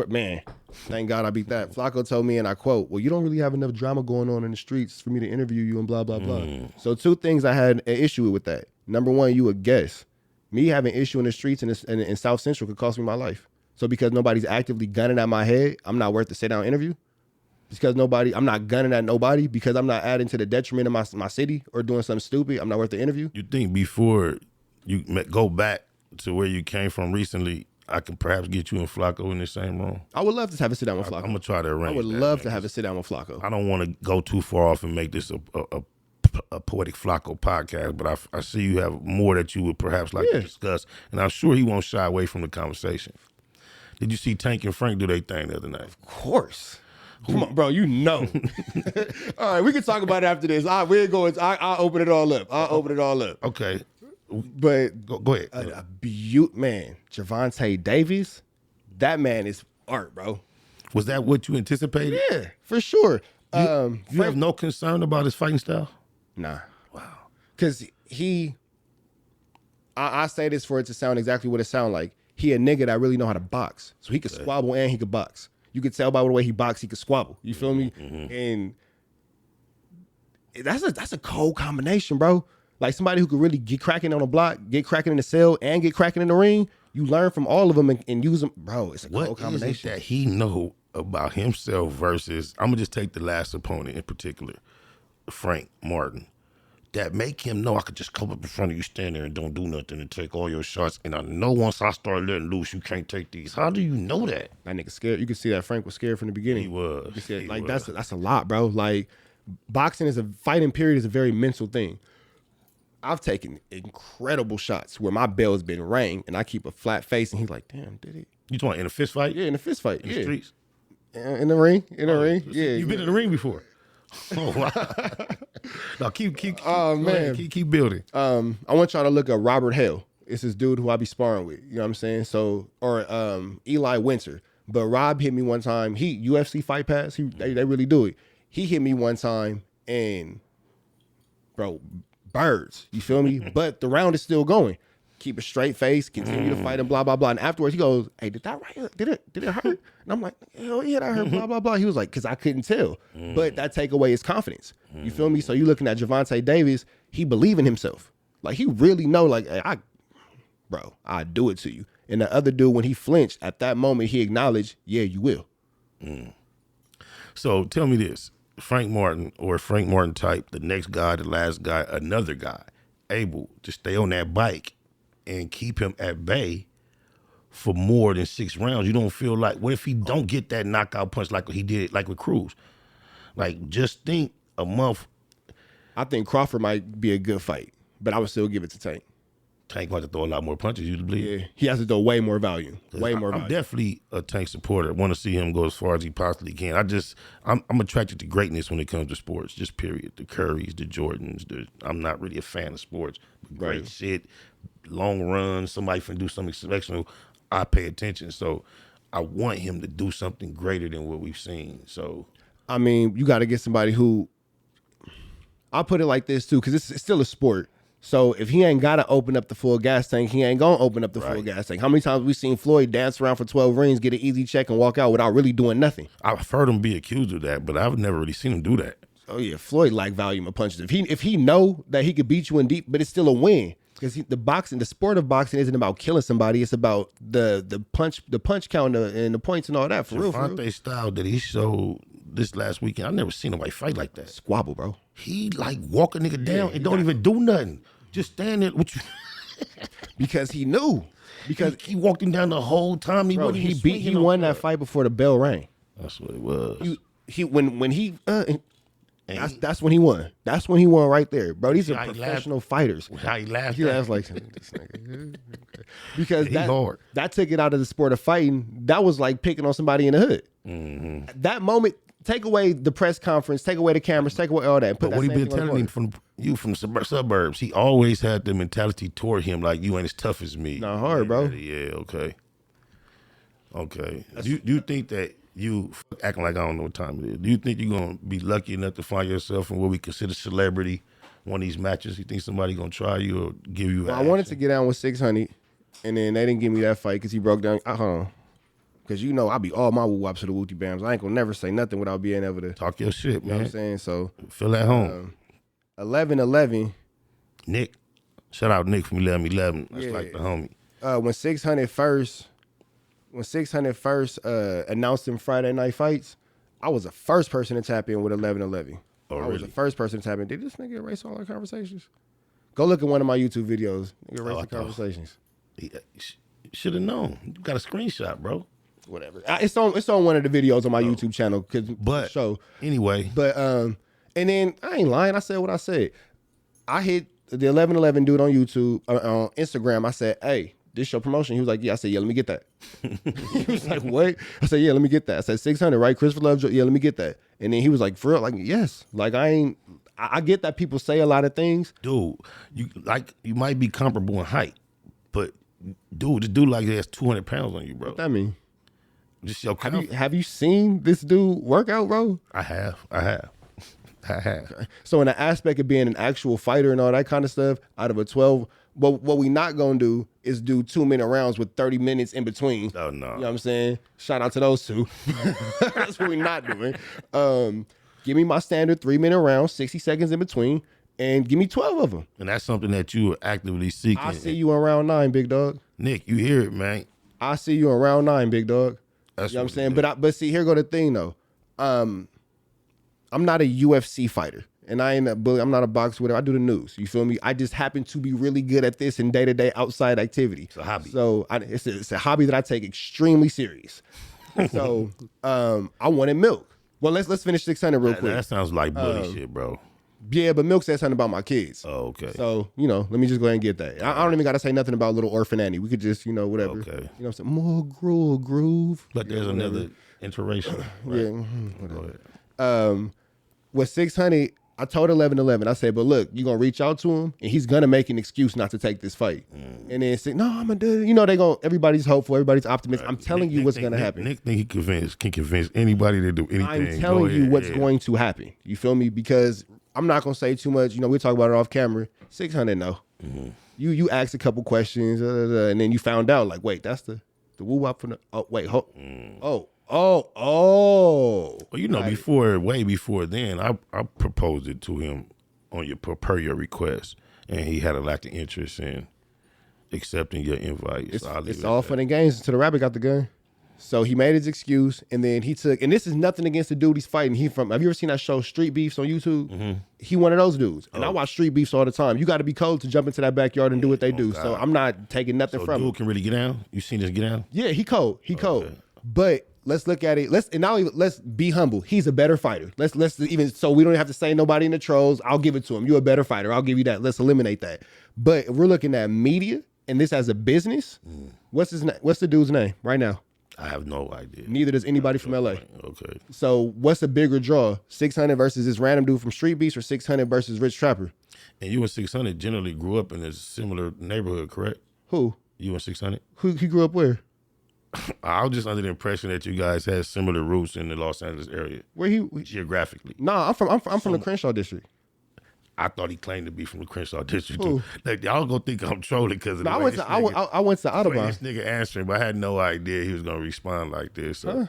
man, thank God I beat that. Flacco told me, and I quote, well, you don't really have enough drama going on in the streets for me to interview you and blah, blah, blah. So two things I had an issue with that. Number one, you a guest. Me having issue in the streets in South Central could cost me my life. So because nobody's actively gunning at my head, I'm not worth the sit-down interview. because I'm not gunning at nobody because I'm not adding to the detriment of my city or doing something stupid. I'm not worth the interview. You think before you go back to where you came from recently, I can perhaps get you and Flacco in the same room? I would love to have a sit down with Flacco. I'm gonna try to arrange. I would love to have a sit down with Flacco. I don't want to go too far off and make this a Poetic Flacco podcast, but I see you have more that you would perhaps like to discuss, and I'm sure he won't shy away from the conversation. Did you see Tank and Frank do their thing the other night? Of course. Come on, bro. You know. All right, we can talk about it after this. I'll open it all up. Okay. But go ahead. Man, Javonte Davis, that man is art, bro. Was that what you anticipated? Yeah, for sure. You have no concern about his fighting style? Nah. Wow. Because I say this for it to sound exactly what it sounds like. He a nigga that really know how to box. So he could squabble and he could box. You could tell by the way he boxed, he could squabble. You feel me? Mm-hmm. And that's a cold combination, bro. Like somebody who could really get cracking on the block, get cracking in the cell, and get cracking in the ring. You learn from all of them and use them. Bro, it's a cold combination. What is it that he know about himself versus, I'm going to just take the last opponent in particular, Frank Martin, that make him know I could just come up in front of you, stand there and don't do nothing and take all your shots. And I know once I start letting loose, you can't take these. How do you know that? That nigga scared. You can see that Frank was scared from the beginning. He was. That's a lot, bro. Like boxing fighting period is a very mental thing. I've taken incredible shots where my bell has been rang and I keep a flat face and he's like, damn, did it? You talking in a fist fight? Yeah, in a fist fight. In the streets? In the ring. Yeah. You've been in the ring before? Oh, wow. No, keep building. I want y'all to look up Robert Hale. It's this dude who I be sparring with. You know what I'm saying? So, or Eli Winter. But Rob hit me one time. He UFC Fight Pass. They really do it. He hit me one time and, bro, birds. You feel me? But the round is still going. Keep a straight face, continue to fight and blah, blah, blah. And afterwards he goes, hey, did that right here? Did it hurt? And I'm like, hell yeah, that hurt, blah, blah, blah. He was like, because I couldn't tell. But that take away his confidence. You feel me? So you looking at Javonte Davis, he believe in himself. Like he really know, like, hey, I do it to you. And the other dude, when he flinched, at that moment he acknowledged, yeah, you will. So tell me this. Frank Martin or Frank Martin type, the next guy, the last guy, another guy, able to stay on that bike and keep him at bay for more than 6 rounds. You don't feel like, what if he don't get that knockout punch like he did, like with Cruz? Like, just think a month. I think Crawford might be a good fight, but I would still give it to Tank. Tank going to throw a lot more punches, you believe? Yeah, he has to throw way more value. I'm definitely a Tank supporter. I want to see him go as far as he possibly can. I'm attracted to greatness when it comes to sports, just period. The Currys, the Jordans. I'm not really a fan of sports. But great shit, long runs, somebody finna do something exceptional, I pay attention. So I want him to do something greater than what we've seen. So, I mean, you got to get somebody who, I'll put it like this too, because it's still a sport. So if he ain't got to open up the full gas tank, he ain't going to open up the full gas tank. How many times we seen Floyd dance around for 12 rings, get an easy check, and walk out without really doing nothing? I've heard him be accused of that, but I've never really seen him do that. Oh, yeah. Floyd like volume of punches. If he know that he could beat you in deep, but it's still a win. Because the sport of boxing isn't about killing somebody. It's about the punch counter and the points and all that. For real. Javonte's style that he showed this last weekend, I've never seen nobody fight like that. Squabble, bro. He like walk a nigga down and don't even do nothing. Just stand there with you. Because he knew. Because he walked him down the whole time. He won that fight before the bell rang. That's what it was. That's when he won. That's when he won right there, bro. These are professional fighters. How he laughed? He laughs like this nigga. Because hard. That took it out of the sport of fighting. That was like picking on somebody in the hood. Mm-hmm. That moment, take away the press conference, take away the cameras, take away all that. But what he been telling him from suburbs, he always had the mentality toward him like you ain't as tough as me. Not hard, bro. Yeah, okay. Do you think that you acting like I don't know what time it is? Do you think you're gonna be lucky enough to find yourself in what we consider celebrity one of these matches? You think somebody gonna try you or give you? I wanted to get down with 600, and then they didn't give me that fight because he broke down. Because you know I be all my woo-wops to the wooty bams. I ain't gonna never say nothing without being able to talk your shit, man. You know what I'm saying? So feel at home. 11-11. Nick, shout out Nick from 11-11. That's like the homie. When 600 first announced them Friday night fights, I was the first person to tap in with 1111. Oh, I was really? the first person to tap in. Did this nigga erase all our conversations? Go look at one of my YouTube videos. Nigga erase the conversations. Should have known. You got a screenshot, bro. Whatever. It's on one of the videos on my YouTube channel. Anyway. But and then I ain't lying. I said what I said. I hit the 1111 dude on YouTube, on Instagram. I said, hey, this your promotion? He was like, yeah. I said, yeah, let me get that. He was like, what? I said, yeah, let me get that. I said, 600, right? Christopher Love, yeah, let me get that. And then he was like, for real? Like, yes. Like, I get that people say a lot of things. Dude, you might be comparable in height, but dude, this dude like he has 200 pounds on you, bro. What that mean? Just your have you seen this dude work out, bro? I have. So in the aspect of being an actual fighter and all that kind of stuff, out of a 12, what we not gonna do is do 2-minute rounds with 30 minutes in between. Oh no. You know what I'm saying? Shout out to those two. That's what we not doing. Give me my standard 3-minute round, 60 seconds in between, and give me 12 of them. And that's something that you are actively seeking. I see you in round 9, big dog. Nick, you hear it, man. I see you in round 9, big dog. That's you know what I'm saying? But see, here go the thing though. I'm not a UFC fighter, and I ain't a bully. I'm not a boxer. Whatever. I do the news. You feel me? I just happen to be really good at this in day-to-day outside activity. It's a hobby. So it's a hobby that I take extremely serious. So I wanted milk. Well, let's finish 600 real quick. That sounds like bully shit, bro. Yeah, but Milk said something about my kids. Oh, okay. So, let me just go ahead and get that. I don't even got to say nothing about little orphan Annie. We could just, whatever. Okay. You know what I'm saying? More gruel, groove. But there's another interracial. Right? Yeah. Go ahead. With 600, I told 1111, I said, but look, you're going to reach out to him, and he's going to make an excuse not to take this fight. And then say, no, I'm going to do it. Everybody's hopeful, everybody's optimistic. I'm telling you what's going to happen. Nick think he can convince anybody to do anything. I'm telling you what's going to happen. You feel me? Because I'm not going to say too much. We'll talk about it off camera. 600, no. Mm-hmm. You asked a couple questions, and then you found out, like, wait, that's the woo-wop from the, oh, wait, Oh. Well, way before then, I proposed it to him per your request, and he had a lack of interest in accepting your invite. It's all fun and games until the rabbit got the gun. So he made his excuse, and then and this is nothing against the dude he's fighting. Have you ever seen that show Street Beefs on YouTube? Mm-hmm. He one of those dudes. And I watch Street Beefs all the time. You got to be cold to jump into that backyard and do what they do. God. So I'm not taking nothing from him. Dude can really get down? You seen this get down? Yeah, he cold. Cold. But let's look at it. Let's be humble. He's a better fighter. Let's even, so we don't have to say nobody in the trolls. I'll give it to him. You're a better fighter. I'll give you that. Let's eliminate that. But if we're looking at media and this as a business, what's his name? What's the dude's name right now? I have no idea. Neither does anybody from LA. Okay. So what's a bigger draw? 600 versus this random dude from Street Beast, or 600 versus Rich Trapper? And you and 600 generally grew up in a similar neighborhood, correct? Who? You and 600? He grew up where? I was just under the impression that you guys had similar roots in the Los Angeles area. Where he geographically? Nah, I'm from the Crenshaw district. I thought he claimed to be from the Crenshaw district too. Like, y'all gonna think I'm trolling because of the way I went to Audubon. This nigga answering, but I had no idea he was gonna respond like this. So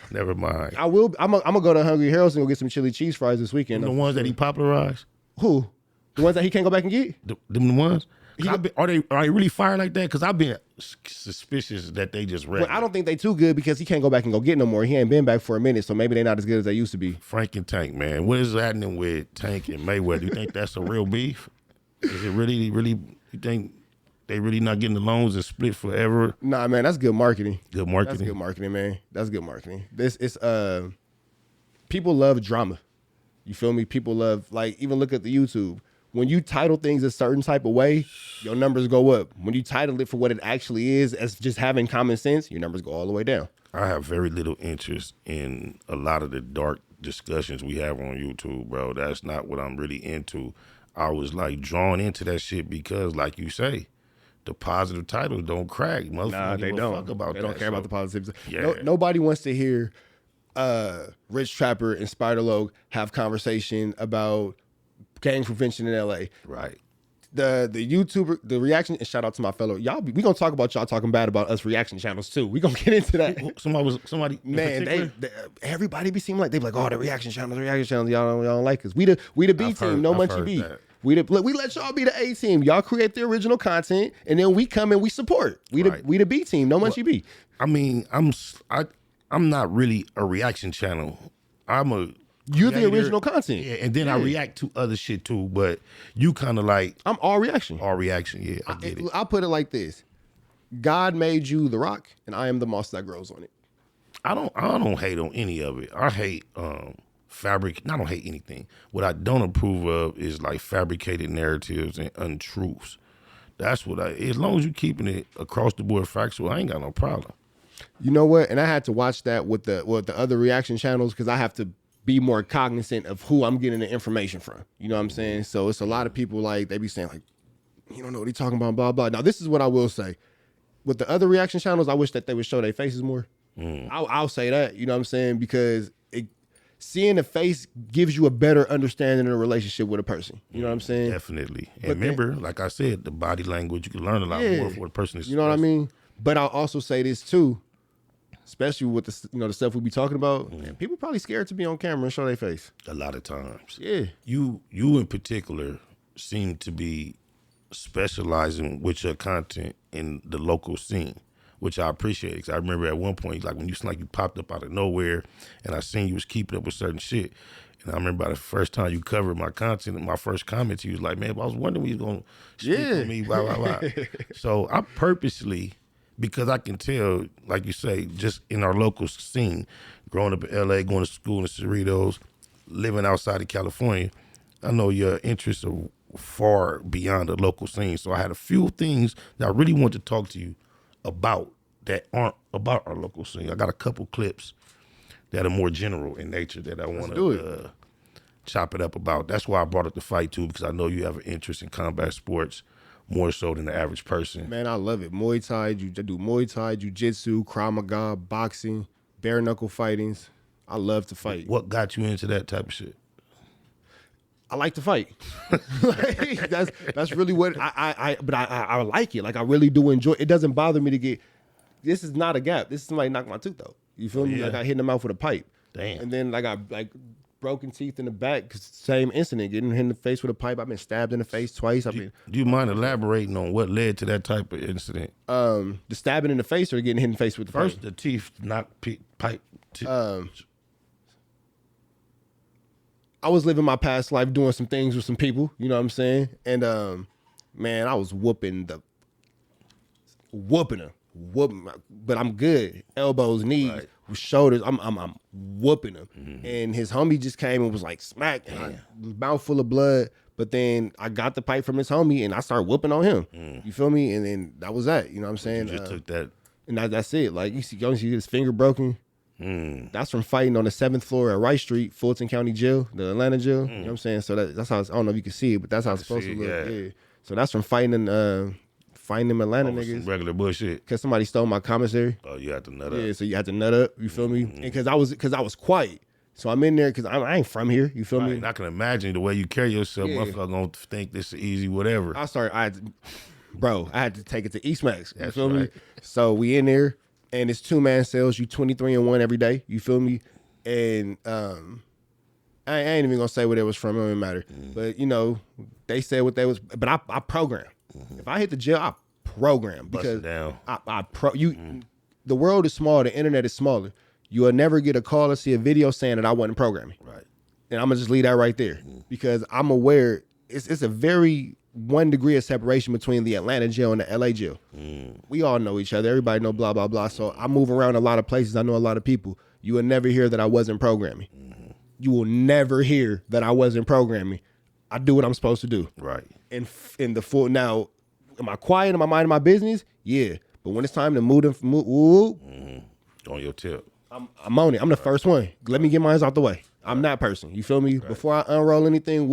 never mind. I'm gonna go to Hungry Harold's and go get some chili cheese fries this weekend. The ones that he popularized? Who? The ones that he can't go back and get? Them the ones? Are they really fire like that? Because I've been suspicious that they just read. Well, I don't think they too good because he can't go back and go get no more. He ain't been back for a minute, so maybe they're not as good as they used to be. Frank and Tank, man. What is happening with Tank and Mayweather? You think that's a real beef? Is it really, you think they really not getting the loans and split forever? Nah, man, that's good marketing. Good marketing? That's good marketing, man. That's good marketing. People love drama. You feel me? People love, like, even look at the YouTube. When you title things a certain type of way, your numbers go up. When you title it for what it actually is, as just having common sense, your numbers go all the way down. I have very little interest in a lot of the dark discussions we have on YouTube, bro. That's not what I'm really into. I was like drawn into that shit because, like you say, the positive titles don't crack. Nah, they don't. They don't care about the positives. Yeah. Nobody wants to hear Rich Trapper and Spider Loc have conversation about gang prevention in LA. Right. The YouTuber, the reaction, and shout out to my fellow, we gonna talk about y'all talking bad about us reaction channels too. We gonna get into that. Somebody man, they everybody be seeming like they be like, oh, the reaction channels, y'all don't like us. We the B team, no Munchie B. We let y'all be the A team. Y'all create the original content, and then we come and we support. We the B team, no Munchie B. I mean, I'm not really a reaction channel You're the creator, original content. Yeah, and then I react to other shit too. But you kind of like I'm all reaction. all reaction. Yeah, I get it. I'll put it like this: God made you the rock, and I am the moss that grows on it. I don't hate on any of it. I hate fabric. I don't hate anything. What I don't approve of is like fabricated narratives and untruths. That's what as long as you keeping it across the board factual, I ain't got no problem. You know what? And I had to watch that with the other reaction channels because I have to be more cognizant of who I'm getting the information from. You know what I'm saying? So it's a lot of people like they be saying like, you don't know what he's talking about, blah blah. Now this is what I will say. With the other reaction channels, I wish that they would show their faces more. I'll say that. You know what I'm saying? Because seeing the face gives you a better understanding of a relationship with a person. You know what I'm saying? Definitely. And remember, like I said, the body language, you can learn a lot more from what a person is. You know what I mean? But I'll also say this too, especially with the stuff we be talking about. Man, people probably scared to be on camera and show their face. A lot of times. Yeah. You in particular seem to be specializing with your content in the local scene, which I appreciate. Because I remember at one point, like when you popped up out of nowhere, and I seen you was keeping up with certain shit. And I remember the first time you covered my content, and my first comment to you was like, "Man, I was wondering when you was gonna speak with me." Blah blah blah. So I purposely, because I can tell, like you say, just in our local scene, growing up in LA, going to school in Cerritos, living outside of California, I know your interests are far beyond the local scene. So I had a few things that I really want to talk to you about that aren't about our local scene. I got a couple clips that are more general in nature that I want to chop it up about. That's why I brought up the fight too, because I know you have an interest in combat sports more so than the average person. Man, I love it. Muay Thai, I do Muay Thai, Jiu-Jitsu, Krav Maga, boxing, bare knuckle fightings. I love to fight. What got you into that type of shit? I like to fight. Like, that's really what I like it. Like I really do enjoy it. It doesn't bother me to get, this is not a gap. This is somebody knocked my tooth out. You feel me? Yeah. Like I hit them out with a pipe. Damn. And then like I broken teeth in the back, cause same incident, getting hit in the face with a pipe. I've been stabbed in the face twice. Do you mind elaborating on what led to that type of incident? The stabbing in the face or getting hit in the face with the First, pipe? the teeth, not pipe. I was living my past life doing some things with some people, you know what I'm saying? And man, I was whooping them. But I'm good. Elbows, knees, shoulders. I'm whooping him. Mm-hmm. And his homie just came and was like smack, and mouth full of blood. But then I got the pipe from his homie and I started whooping on him. You feel me? And then that was that. You know what I'm saying? You just took that. And that's it. Like you see his finger broken. That's from fighting on the 7th floor at Wright Street, Fulton County Jail, the Atlanta jail. You know what I'm saying? So that's how I don't know if you can see it, but that's how it's supposed to look. Yeah. So that's from fighting in them Atlanta niggas. Some regular bullshit. Cause somebody stole my commissary. Oh, you had to nut up. Yeah, so you had to nut up. You feel me? And cause I was quiet. So I'm in there because I ain't from here. You feel me? And I can imagine the way you carry yourself. Motherfucker gonna think this is easy, whatever. I had to take it to East Max. You feel me? So we in there. And it's 2-man cells. You 23-1 every day. You feel me? And I ain't even gonna say where they was from. It don't even matter. But you know, they said what they was. But I program. If I hit the jail, I program because the world is small. The internet is smaller. You will never get a call or see a video saying that I wasn't programming. Right. And I'm gonna just leave that right there because I'm aware it's a very 1 degree of separation between the Atlanta jail and the LA jail. We all know each other. Everybody know blah, blah, blah. So I move around a lot of places. I know a lot of people. You will never hear that I wasn't programming. You will never hear that I wasn't programming. I do what I'm supposed to do. Right. And in the full, now, am I quiet? Am I minding my business? Yeah. But when it's time to move on your tip. I'm on it. I'm the first one. Let me get mine out the way. I'm that person. You feel me? Right. Before I unroll anything,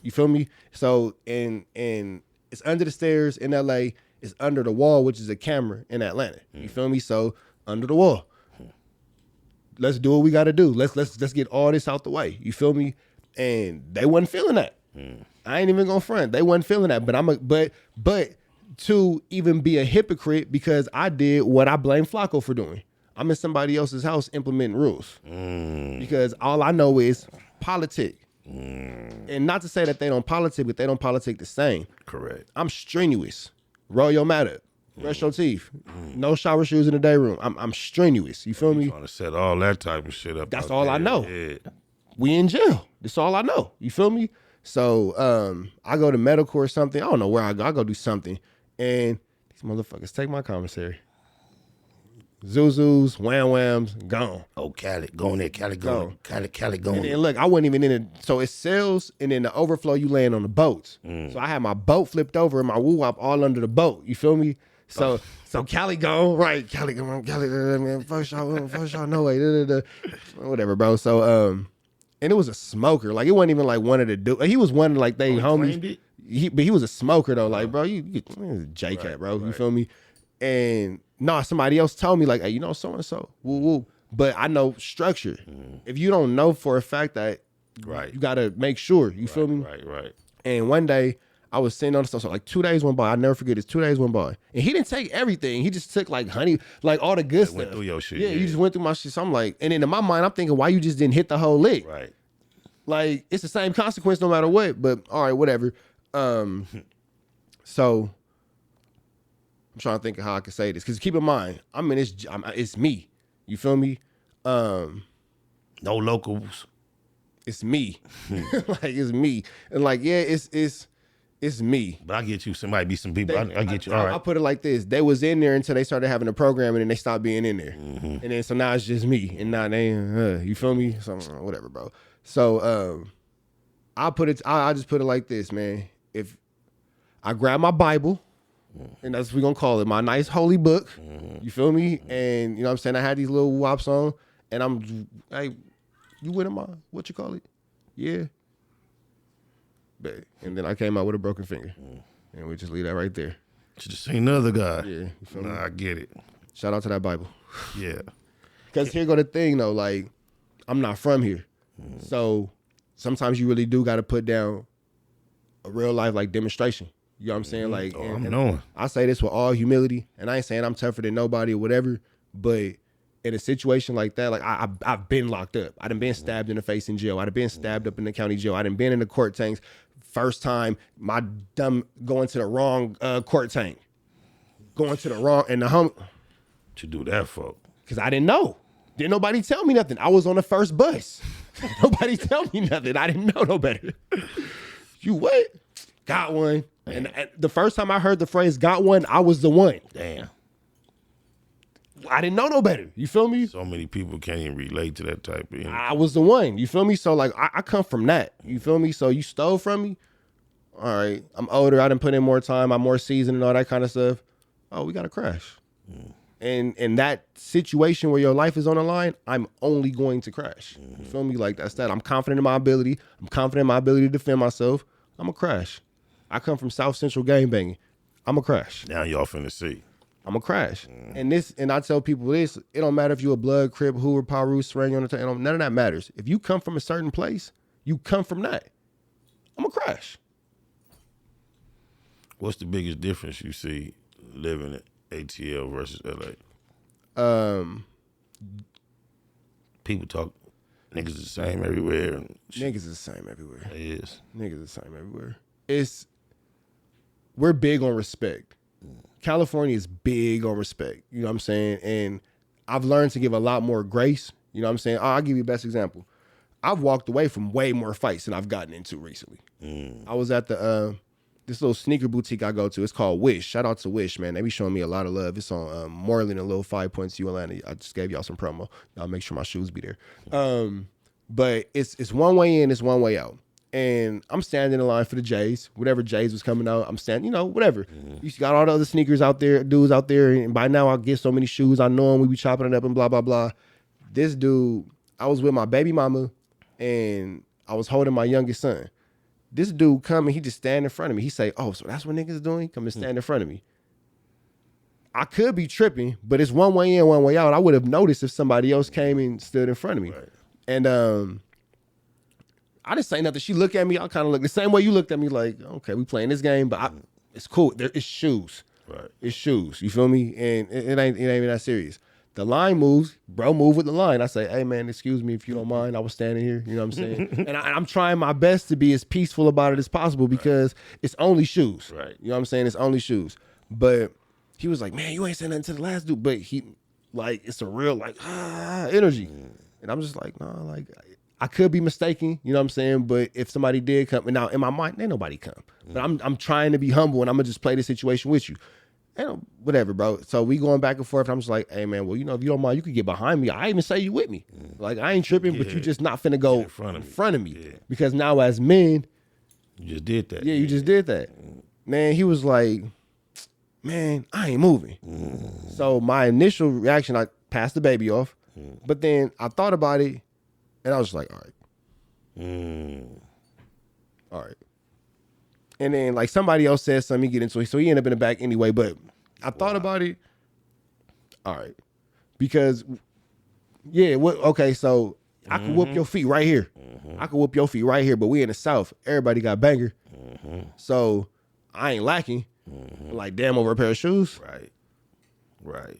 you feel me? So and it's under the stairs in LA. It's under the wall, which is a camera in Atlanta. You feel me? So under the wall. Let's do what we got to do. Let's get all this out the way. You feel me? And they wasn't feeling that. I ain't even gonna front. They wasn't feeling that. But to even be a hypocrite because I did what I blame Flacco for doing. I'm in somebody else's house implementing rules because all I know is politic. And not to say that they don't politic, but they don't politic the same. Correct. I'm strenuous. Roll your mat up. Brush your teeth. No shower shoes in the day room. I'm strenuous. You feel me? Trying to set all that type of shit up. That's out all there. I know. Yeah. We in jail. That's all I know. You feel me? So I go to medical or something. I don't know where I go. I go do something. And these motherfuckers take my commissary. Zuzus, wham whams, gone. Oh, Cali, go in there. Cali, go. Cali, go in And there. then look, I wasn't even in it. So it sells, and then the overflow, you land on the boats. So I had my boat flipped over and my woo-wop all under the boat. You feel me? So Cali gone, right? Cali gone, Cali, man. First y'all, no way. Whatever, bro. So, and it was a smoker. Like, it wasn't even like one of the dudes. He was one of like they homies. But he was a smoker though. Like, bro, you J-Cat, bro. You feel me? And no, somebody else told me like, hey, you know, so-and-so, woo woo. But I know structure. If you don't know for a fact that, you got to make sure. You feel me? Right. And one day I was sitting on the stuff. So like 2 days went by. I never forget this. 2 days went by. And he didn't take everything. He just took like honey, like all the good stuff. Went through your shit. Yeah, you just went through my shit. So I'm like, and then in my mind, I'm thinking, why you just didn't hit the whole lick? Right. Like, it's the same consequence no matter what. But all right, whatever. So I'm trying to think of how I can say this. Because keep in mind, it's me. You feel me? No locals. It's me. Like, it's me. And like, yeah, it's me. But I get you. Somebody be some people. I get you. All right. I'll put it like this. They was in there until they started having a program, and then they stopped being in there. And then so now it's just me. And now they, you feel me? So whatever, bro. So I just put it like this, man. If I grab my Bible, and that's what we're gonna call it, my nice holy book. You feel me? And you know what I'm saying? I had these little wops on, and I'm like, you with him? What you call it? Yeah. And then I came out with a broken finger. And we just leave that right there. Should have seen the other guy. Yeah. You feel me? I get it. Shout out to that Bible. Yeah. Because here go the thing though, like, I'm not from here. So sometimes you really do got to put down a real life like demonstration. You know what I'm saying? Like, I'm knowing. I say this with all humility, and I ain't saying I'm tougher than nobody or whatever, but in a situation like that, like I've been locked up. I done been stabbed in the face in jail. I done been stabbed up in the county jail. I done been in the court tanks. First time, my dumb going to the wrong court tank. Going to the wrong, and the What you do that for? Because I didn't know. Didn't nobody tell me nothing. I was on the first bus. Nobody tell me nothing. I didn't know no better. You what? Got one. And the first time I heard the phrase got one, I was the one. Damn. I didn't know no better. You feel me? So many people can't even relate to that type of. I was the one. You feel me? So like I come from that. You feel me? So you stole from me. All right. I'm older. I done put in more time. I'm more seasoned and all that kind of stuff. Oh, we got to crash. And in that situation where your life is on the line, I'm only going to crash. You feel me? Like that's that. I'm confident in my ability. I'm confident in my ability to defend myself. I'm a crash. I come from South Central gang banging. I'm a crash. Now y'all finna see. I'm a crash. And I tell people this, it don't matter if you a blood, Crip, Hoover, Paru, Serang on the table. None of that matters. If you come from a certain place, you come from that. I'm a crash. What's the biggest difference you see living in ATL versus LA? People talk niggas is the same everywhere. Niggas is the same everywhere. It is. Niggas is the same everywhere. We're big on respect. California is big on respect. You know what I'm saying? And I've learned to give a lot more grace. You know what I'm saying? I'll give you the best example. I've walked away from way more fights than I've gotten into recently. I was at the this little sneaker boutique I go to. It's called Wish. Shout out to Wish, man. They be showing me a lot of love. It's on Moreland and Little 5 Points, Atlanta. I just gave y'all some promo. Y'all make sure my shoes be there. But it's one way in, it's one way out. And I'm standing in line for the J's. Whatever J's was coming out, I'm standing, whatever. You got all the other sneakers out there, dudes out there. And by now I get so many shoes. I know them. We be chopping it up and blah, blah, blah. This dude, I was with my baby mama and I was holding my youngest son. This dude come and he just stand in front of me. He say, oh, so that's what niggas doing? Come and stand in front of me. I could be tripping, but it's one way in, one way out. I would have noticed if somebody else came and stood in front of me. Right. And I didn't say nothing. She looked at me. I kind of looked the same way you looked at me, like, okay, we playing this game, but it's cool. It's shoes. Right. It's shoes. You feel me? And it ain't even that serious. The line moves, bro, move with the line. I say, hey, man, excuse me if you don't mind. I was standing here. You know what I'm saying? and I'm trying my best to be as peaceful about it as possible because it's only shoes. Right. You know what I'm saying? It's only shoes. But he was like, man, you ain't saying nothing to the last dude, but he like it's a real like energy, and I'm just like, nah, like I could be mistaken, you know what I'm saying? But if somebody did come, and now in my mind, ain't nobody come, but I'm trying to be humble, and I'm gonna just play the situation with you. And whatever, bro. So we going back and forth. And I'm just like, hey, man, well, you know, if you don't mind, you could get behind me. I even say you with me. Like, I ain't tripping, but you just not finna go in front of me. Yeah. Because now as men. You just did that. Yeah, you just did that. Man, he was like, man, I ain't moving. So my initial reaction, I passed the baby off. But then I thought about it, and I was just like, all right. All right. And then like somebody else said something, he get into it. So he ended up in the back anyway. But I thought about it. All right. Because, yeah, okay, so I can whoop your feet right here. I can whoop your feet right here. But we in the South. Everybody got banger. So I ain't lacking. Like, damn, over a pair of shoes. Right.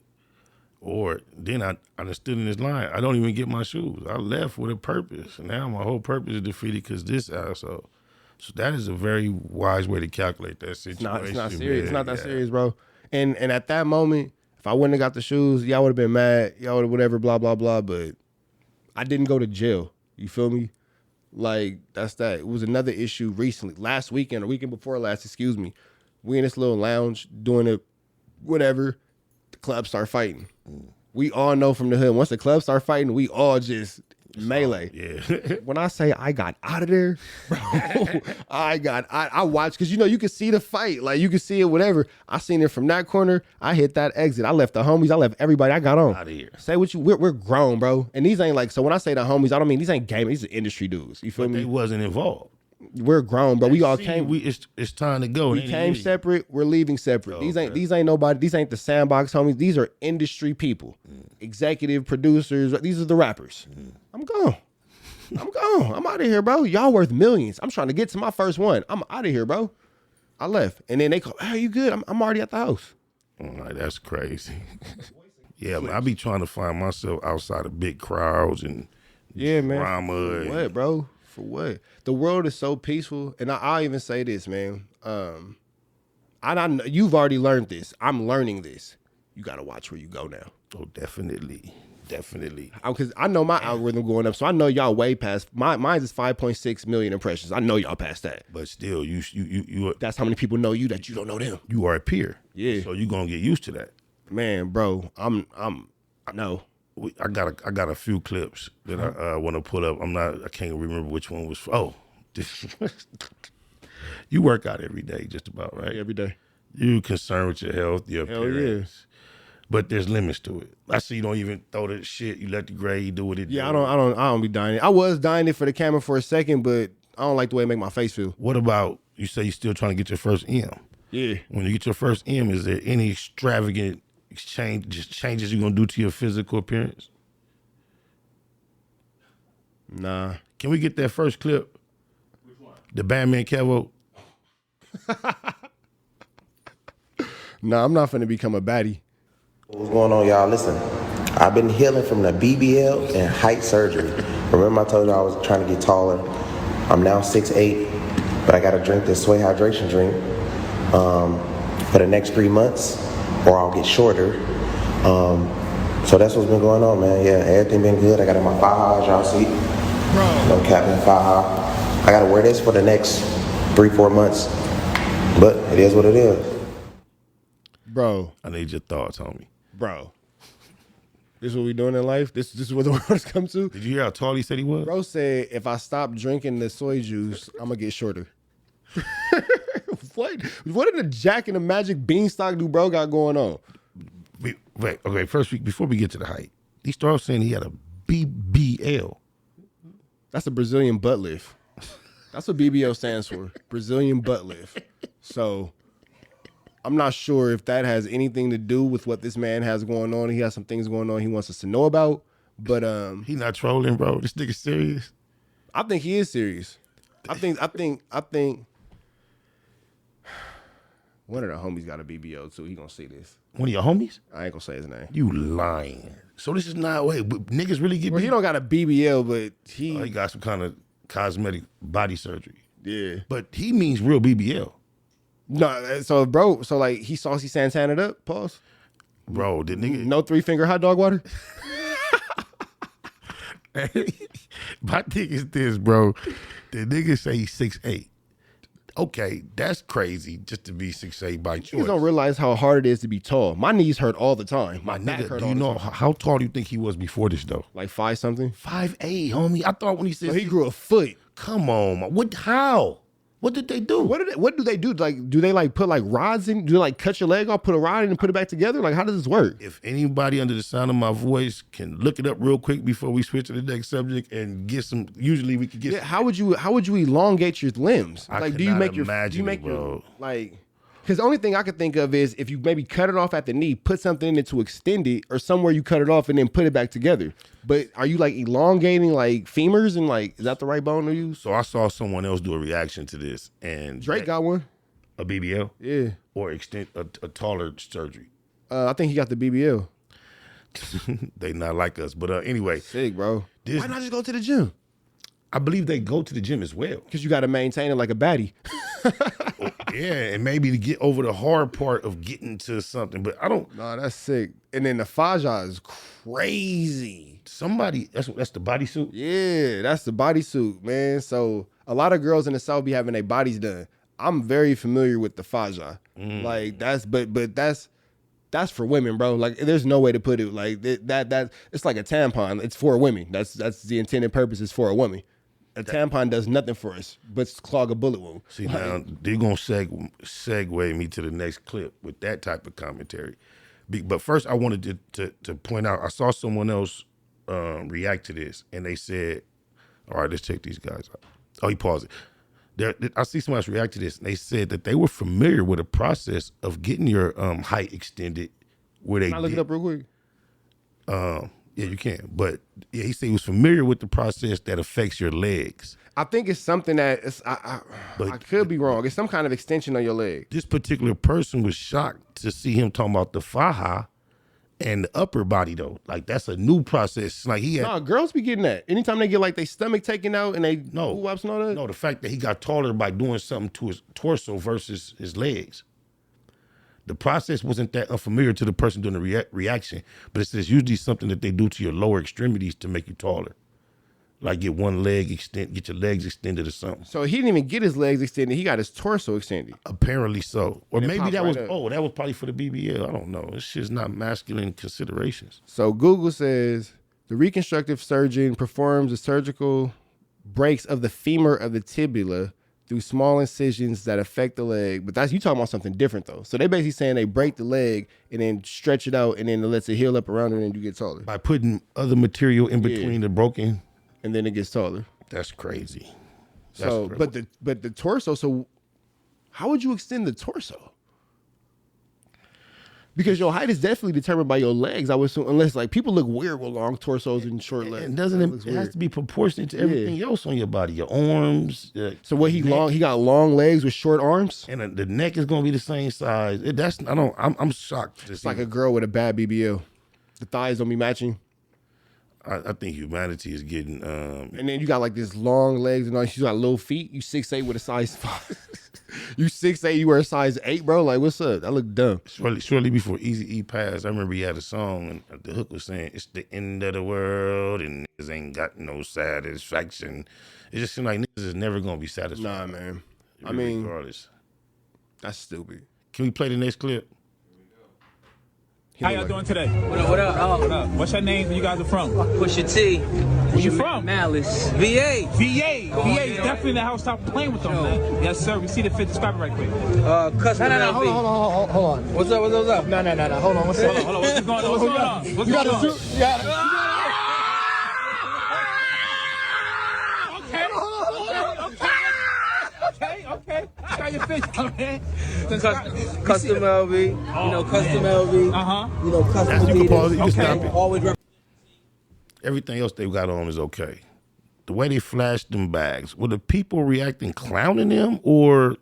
Or then I understood in this line, I don't even get my shoes. I left with a purpose. And now my whole purpose is defeated because this asshole. So that is a very wise way to calculate that situation. It's not serious. It's not that serious, bro. And at that moment, if I wouldn't have got the shoes, y'all would have been mad. Y'all would have whatever, blah, blah, blah. But I didn't go to jail. You feel me? Like, that's that. It was another issue recently. Last weekend, or weekend before last, excuse me. We in this little lounge doing it, whatever. The club start fighting. We all know from the hood, once the club start fighting, we all just melee. Yeah. When I say I got out of there, bro, I watched, because you know you can see the fight, like you can see it, whatever. I seen it from that corner. I hit that exit. I left the homies. I left everybody. I got on. Out of here. Say what you. We're grown, bro, and these ain't like. So when I say the homies, I don't mean these ain't gamers. These are industry dudes. You feel me? They wasn't involved. We're grown, bro. We all came. It's time to go. We came separate. We're leaving separate. These ain't nobody. These ain't the sandbox homies. These are industry people, executive producers. These are the rappers. I'm gone. I'm out of here, bro. Y'all worth millions. I'm trying to get to my first one. I'm out of here, bro. I left, and then they call, "Hey, you good?" I'm already at the house. Like, that's crazy. Yeah, man, I be trying to find myself outside of big crowds and drama. For what, bro? For what? The world is so peaceful, and I'll even say this, man. I know you've already learned this. I'm learning this. You got to watch where you go now. Oh, definitely. Because I know my algorithm going up, so I know y'all way past. Mine is 5.6 million impressions. I know y'all past that. But still, you that's how many people know you that you don't know them. You are a peer. Yeah. So you're gonna get used to that. Man, bro, I know. I got a few clips that I want to pull up. I can't remember which one was. You work out every day, just about, right? Every day. You concerned with your health, your appearance. Yeah. But there's limits to it. I see you don't even throw the shit. You let the grade do what it do. Yeah, I don't be dying it. I was dying it for the camera for a second, but I don't like the way it make my face feel. What about, you say you're still trying to get your first M? Yeah. When you get your first M, is there any extravagant changes you're gonna do to your physical appearance? Nah. Can we get that first clip? Which one? The Batman Kevo. Nah, I'm not finna become a baddie. What's going on, y'all? Listen, I've been healing from the BBL and height surgery. Remember I told you I was trying to get taller? I'm now 6'8", but I gotta drink this soy hydration drink for the next 3 months, or I'll get shorter. So that's what's been going on, man. Yeah, everything been good. I got my faja, y'all see? No capping, faja. I gotta wear this for the next 3-4 months, but it is what it is. Bro. I need your thoughts, homie. Bro. This is what we doing in life? This is what the world has come to? Did you hear how tall he said he was? Bro said, if I stop drinking the soy juice, I'm going to get shorter. What in the Jack and the Magic Beanstalk do bro got going on? Wait, okay, before we get to the height, he started saying he had a BBL. That's a Brazilian butt lift. That's what BBL stands for, Brazilian butt lift. So I'm not sure if that has anything to do with what this man has going on. He has some things going on he wants us to know about, but he not trolling, bro. This nigga serious. I think he is serious. I think one of the homies got a BBL too. He gonna see this. One of your homies? I ain't gonna say his name. You lying. So this is not, wait, niggas really get Well, he don't got a BBL, but he got some kind of cosmetic body surgery. Yeah. But he means real BBL. No, so bro, so like he saucy Santana up. Pause. Bro, the nigga. No 3-finger hot dog water. My thing is this, bro. The nigga say he's 6'8". Okay, that's crazy just to be 6'8" by choice. Niggas don't realize how hard it is to be tall. My knees hurt all the time. My back Nigga, hurt do all you the know time. how tall do you think he was before this though? Like 5 something. 5'8", homie. I thought when he said So he grew a foot. come on, man. What? How? What did they do? What do they do? Like, do they like put like rods in? Do they like cut your leg off, put a rod in, and put it back together? Like, how does this work? If anybody under the sound of my voice can look it up real quick before we switch to the next subject and get some, usually we could get. Yeah, how would you elongate your limbs? I Like, cannot do you imagine make it, bro. your like? Because the only thing I could think of is if you maybe cut it off at the knee, put something in it to extend it, or somewhere you cut it off and then put it back together. But are you like elongating like femurs and like, is that the right bone to use? So I saw someone else do a reaction to this, and Drake got one. a BBL, Yeah, or extend a taller surgery. I think he got the BBL. They not like us, but anyway, Sick, bro. This- Why not just go to the gym? I believe they go to the gym as well. Because you got to maintain it like a baddie. Yeah, and maybe to get over the hard part of getting to something, but I don't. No, that's sick. And then the faja is crazy. Somebody that's the bodysuit. Yeah, that's the bodysuit, man. So a lot of girls in the South be having their bodies done. I'm very familiar with the faja. Like that's, but that's for women, bro. Like there's no way to put it. Like that it's like a tampon. It's for women. That's the intended purpose is for a woman. A tampon does nothing for us but clog a bullet wound. See, now they're gonna segue me to the next clip with that type of commentary. But first, I wanted to point out I saw someone else react to this, and they said, "All right, let's check these guys out." Oh, he paused it. I see someone else react to this, and they said that they were familiar with the process of getting your height extended. Where they Can I look it up real quick? Yeah, you can. But yeah, he said he was familiar with the process that affects your legs. I think it's something that I could be wrong. It's some kind of extension on your leg. This particular person was shocked to see him talking about the faja and the upper body though. Like that's a new process. Like he had No, girls be getting that. Anytime they get like their stomach taken out and they ups and all that. no, the fact that he got taller by doing something to his torso versus his legs. The process wasn't that unfamiliar to the person doing the reaction, but it says usually something that they do to your lower extremities to make you taller. Like get one leg get your legs extended or something. So he didn't even get his legs extended. He got his torso extended. Apparently so. Or And it maybe popped that right was, up. that was probably for the BBL. I don't know. This shit's not masculine considerations. So Google says the reconstructive surgeon performs the surgical breaks of the femur of the tibia through small incisions that affect the leg. But you talking about something different though. So they basically saying they break the leg and then stretch it out and then it lets it heal up around it and then you get taller. By putting other material in between the broken, And then it gets taller. that's crazy. So but the torso, so how would you extend the torso? Because your height is definitely determined by your legs, I would assume, unless like people look weird with long torsos and short legs. And doesn't it has to be proportionate to everything else on your body, your arms. So what he got long legs with short arms? And the neck is gonna be the same size. I'm shocked. It's like a girl with a bad BBL. The thighs don't be matching. I think humanity is getting. And then you got like this long legs and all. She's got little feet. You 6'8" with a size 5. You 6'8", you wear a size 8, bro. Like, what's up? That look dumb. Shortly before Easy E passed, I remember he had a song and the hook was saying, "It's the end of the world and niggas ain't got no satisfaction." It just seemed like niggas is never gonna be satisfied. Nah, man. I mean, regardless. that's stupid. Can we play the next clip? How y'all doing today? What up? What up? What's your name? Where you guys are from? Pusha T. Where you from? Malice. VA. VA. Definitely in the house. Stop playing with them, man. Yes, sir. We see the fit. Describe it right quick. Custom No, LV. hold on. What's up? What's up? No. Hold on. What's up? Hold on. What's going on? What's going on? What's You going got on? a suit? Yeah. Okay. Describe your fit, man. Custom LV. You know, custom LV. You know, custom That's, you can pause it. You can Okay. stop it. Always Everything else they got on is okay. The way they flashed them bags, were the people reacting clowning them or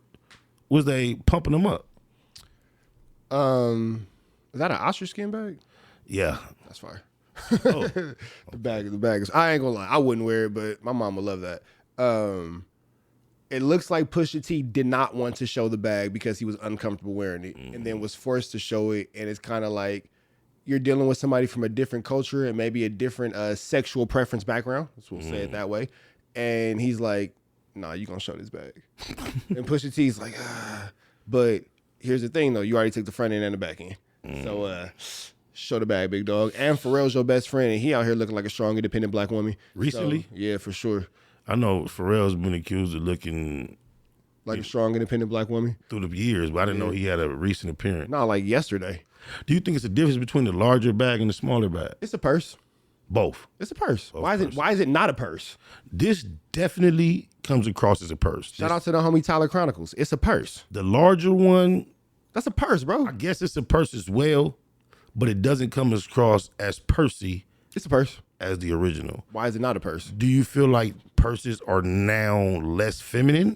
was they pumping them up? Is that an ostrich skin bag? Yeah. That's fire. Oh. The bag is. I ain't gonna lie. I wouldn't wear it, but my mom would love that. It looks like Pusha T did not want to show the bag because he was uncomfortable wearing it, and then was forced to show it. And it's kind of like you're dealing with somebody from a different culture and maybe a different sexual preference background. We'll say it that way. And he's like, "Nah, you gonna show this bag?" And Pusha T's like, But here's the thing, though. You already took the front end and the back end. So show the bag, big dog. And Pharrell's your best friend, and he out here looking like a strong, independent black woman. Recently? So, yeah, for sure. I know Pharrell's been accused of looking like a strong, independent black woman through the years, but I didn't know he had a recent appearance. Not like yesterday. Do you think it's a difference between the larger bag and the smaller bag? It's a purse. Both. It's a purse. Both Why is it not a purse? This definitely comes across as a purse. Shout out to the homie Tyler Chronicles. It's a purse. The larger one, that's a purse, bro. I guess it's a purse as well, but it doesn't come across as pursy. It's a purse. As the original. Why is it not a purse? Do you feel like purses are now less feminine?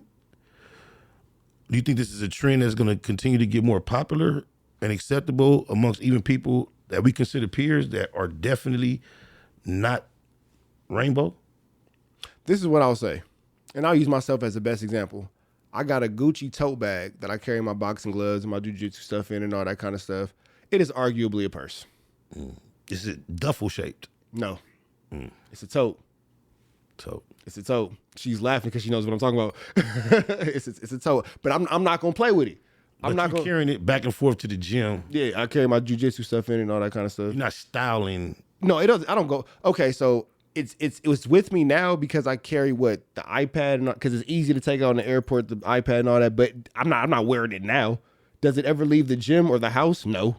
Do you think this is a trend that's going to continue to get more popular and acceptable amongst even people that we consider peers that are definitely not rainbow? This is what I'll say, and I'll use myself as the best example. I got a Gucci tote bag that I carry my boxing gloves and my jiu-jitsu stuff in and all that kind of stuff. It is arguably a purse. Is it duffel shaped? No. It's a tote. It's a tote. She's laughing because she knows what I'm talking about. It's a tote. But I'm not gonna play with it. I'm not carrying it back and forth to the gym. Yeah, I carry my jiu-jitsu stuff in and all that kind of stuff. You're not styling. No, it doesn't. I don't go. Okay, so it was with me now because I carry the iPad, because it's easy to take out on the airport, the iPad and all that. But I'm not wearing it now. Does it ever leave the gym or the house? No.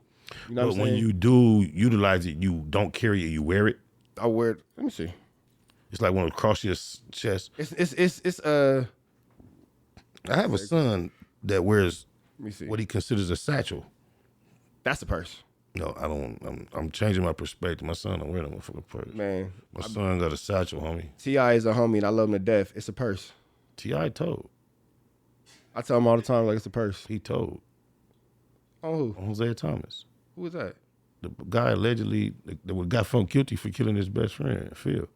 You know but when you do utilize it, you don't carry it. You wear it. I wear it. Let me see. It's like one across your chest. It's I have a son that wears let me see. what he considers a satchel. That's a purse. No, I don't. I'm changing my perspective. My son don't wear no motherfucking purse. Man, my son got a satchel, homie. T.I. is a homie, and I love him to death. It's a purse. T.I. told. I tell him all the time like it's a purse. He told. Oh, who? Hosea Thomas. Who was that? The guy allegedly that got found guilty for killing his best friend, Phil.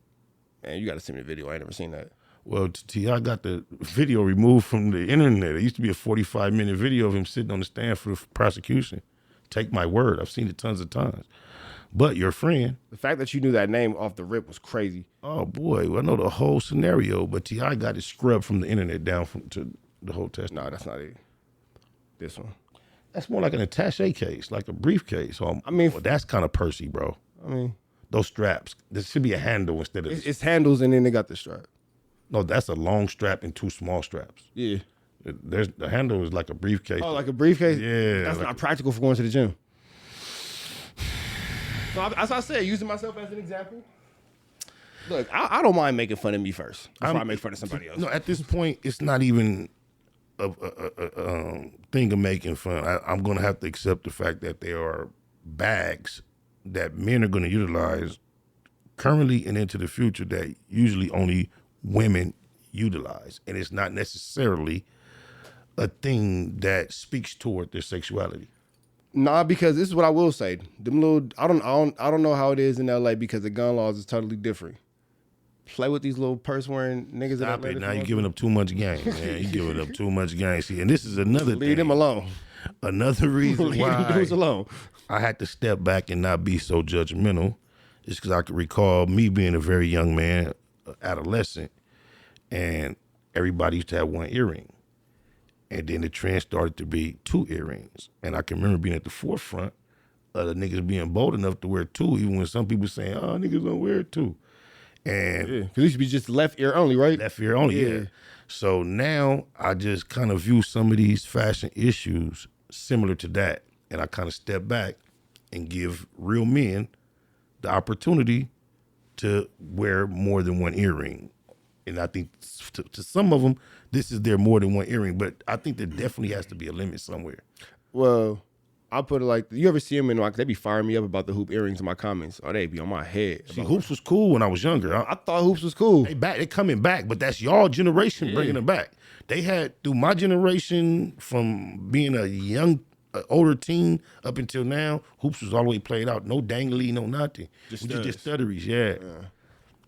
Man, you got to send me the video. I ain't never seen that. Well, T.I. got the video removed from the internet. It used to be a 45-minute video of him sitting on the stand for the prosecution. Take my word. I've seen it tons of times. But your friend. The fact that you knew that name off the rip was crazy. Oh, boy. Well, I know the whole scenario, but T.I. got it scrubbed from the internet down to the whole test. No, that's not it. This one. That's more like an attaché case, like a briefcase. So that's kind of Percy, bro. I mean, those straps. There should be a handle instead of. It's handles and then they got the strap. No, that's a long strap and two small straps. Yeah. The handle is like a briefcase. Oh, like a briefcase? Yeah. That's not practical for going to the gym. So as I said, using myself as an example. Look, I don't mind making fun of me first before I make fun of somebody else. No, at this point, it's not even a thing of making fun. I'm going to have to accept the fact that there are bags that men are going to utilize currently and into the future that usually only women utilize. And it's not necessarily a thing that speaks toward their sexuality. Nah, because this is what I will say. Them little, I don't know how it is in LA because the gun laws is totally different. Play with these little purse wearing niggas. Stop it. Now you're giving up too much game, man. You're giving up too much game. See, and this is another thing. Leave them alone. Another reason Leave why them dudes alone. I had to step back and not be so judgmental is because I could recall me being a very young man, adolescent, and everybody used to have one earring. And then the trend started to be two earrings. And I can remember being at the forefront of the niggas being bold enough to wear two, even when some people saying, oh, niggas don't wear two. And because it used to be just left ear only, right? Left ear only, yeah. So now I just kind of view some of these fashion issues similar to that. And I kind of step back and give real men the opportunity to wear more than one earring. And I think to some of them, this is their more than one earring. But I think there definitely has to be a limit somewhere. Well, I'll put it like, you ever see them in like, they be firing me up about the hoop earrings in my comments, or they be on my head. See, hoops was cool when I was younger. I thought hoops was cool. They coming back, but that's y'all generation bringing them back. They had, through my generation, from being a young, older teen up until now, hoops was all the way played out. No dangly, no nothing. Just stutteries, yeah.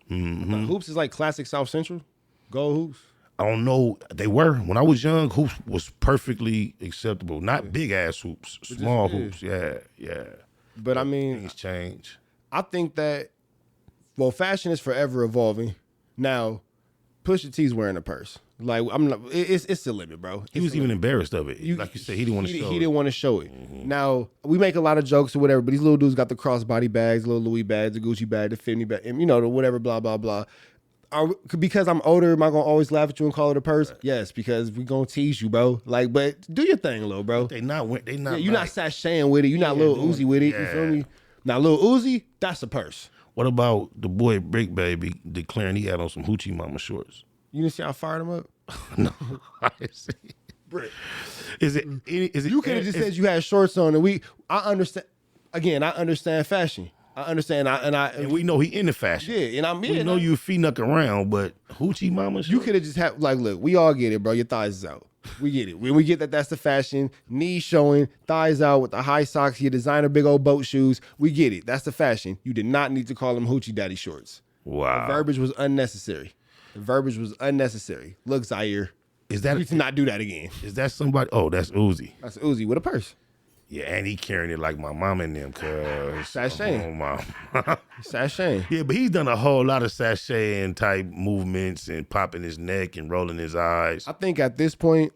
Mm-hmm. Hoops is like classic South Central. Gold hoops. I don't know. They were when I was young. Hoops was perfectly acceptable. Not big ass hoops, small hoops. Yeah. But I mean, things change. I think that fashion is forever evolving. Now, Pusha T's wearing a purse. Like I'm not. It's the limit, bro. He was even embarrassed of it. Like you said, he didn't want to show it. He didn't want to show it. Mm-hmm. Now we make a lot of jokes or whatever, but these little dudes got the crossbody bags, little Louis bags, the Gucci bag, the Fendi bag, and the whatever, blah blah blah. Because I'm older, am I gonna always laugh at you and call it a purse? Right. Yes, because we gonna tease you, bro. Like, but do your thing, little bro. But they not. You're not sashaying with it. You're not Lil Uzi with it. Yeah. You feel me? Now, Lil Uzi, that's a purse. What about the boy Brick Baby declaring he had on some Hoochie Mama shorts? You didn't see how I fired him up? No, I didn't see. Brick. Is it? You could have just said you had shorts on, and I understand. Again, I understand fashion. I understand, and we know he into fashion. Yeah, and we know you feet knuck around, but Hoochie Mama shorts? You could have just had look, we all get it, bro. Your thighs is out. We get it. When we get that's the fashion, knees showing, thighs out with the high socks, your designer big old boat shoes. We get it. That's the fashion. You did not need to call them Hoochie Daddy shorts. Wow. The verbiage was unnecessary. Look, Zaire. Is that we need to not do that again? Is that somebody? Oh, that's Uzi. That's Uzi with a purse. Yeah, and he carrying it like my mom and them, cuz. Sashay. Oh, mom. Sashay. Yeah, but he's done a whole lot of sashaying type movements and popping his neck and rolling his eyes. I think at this point,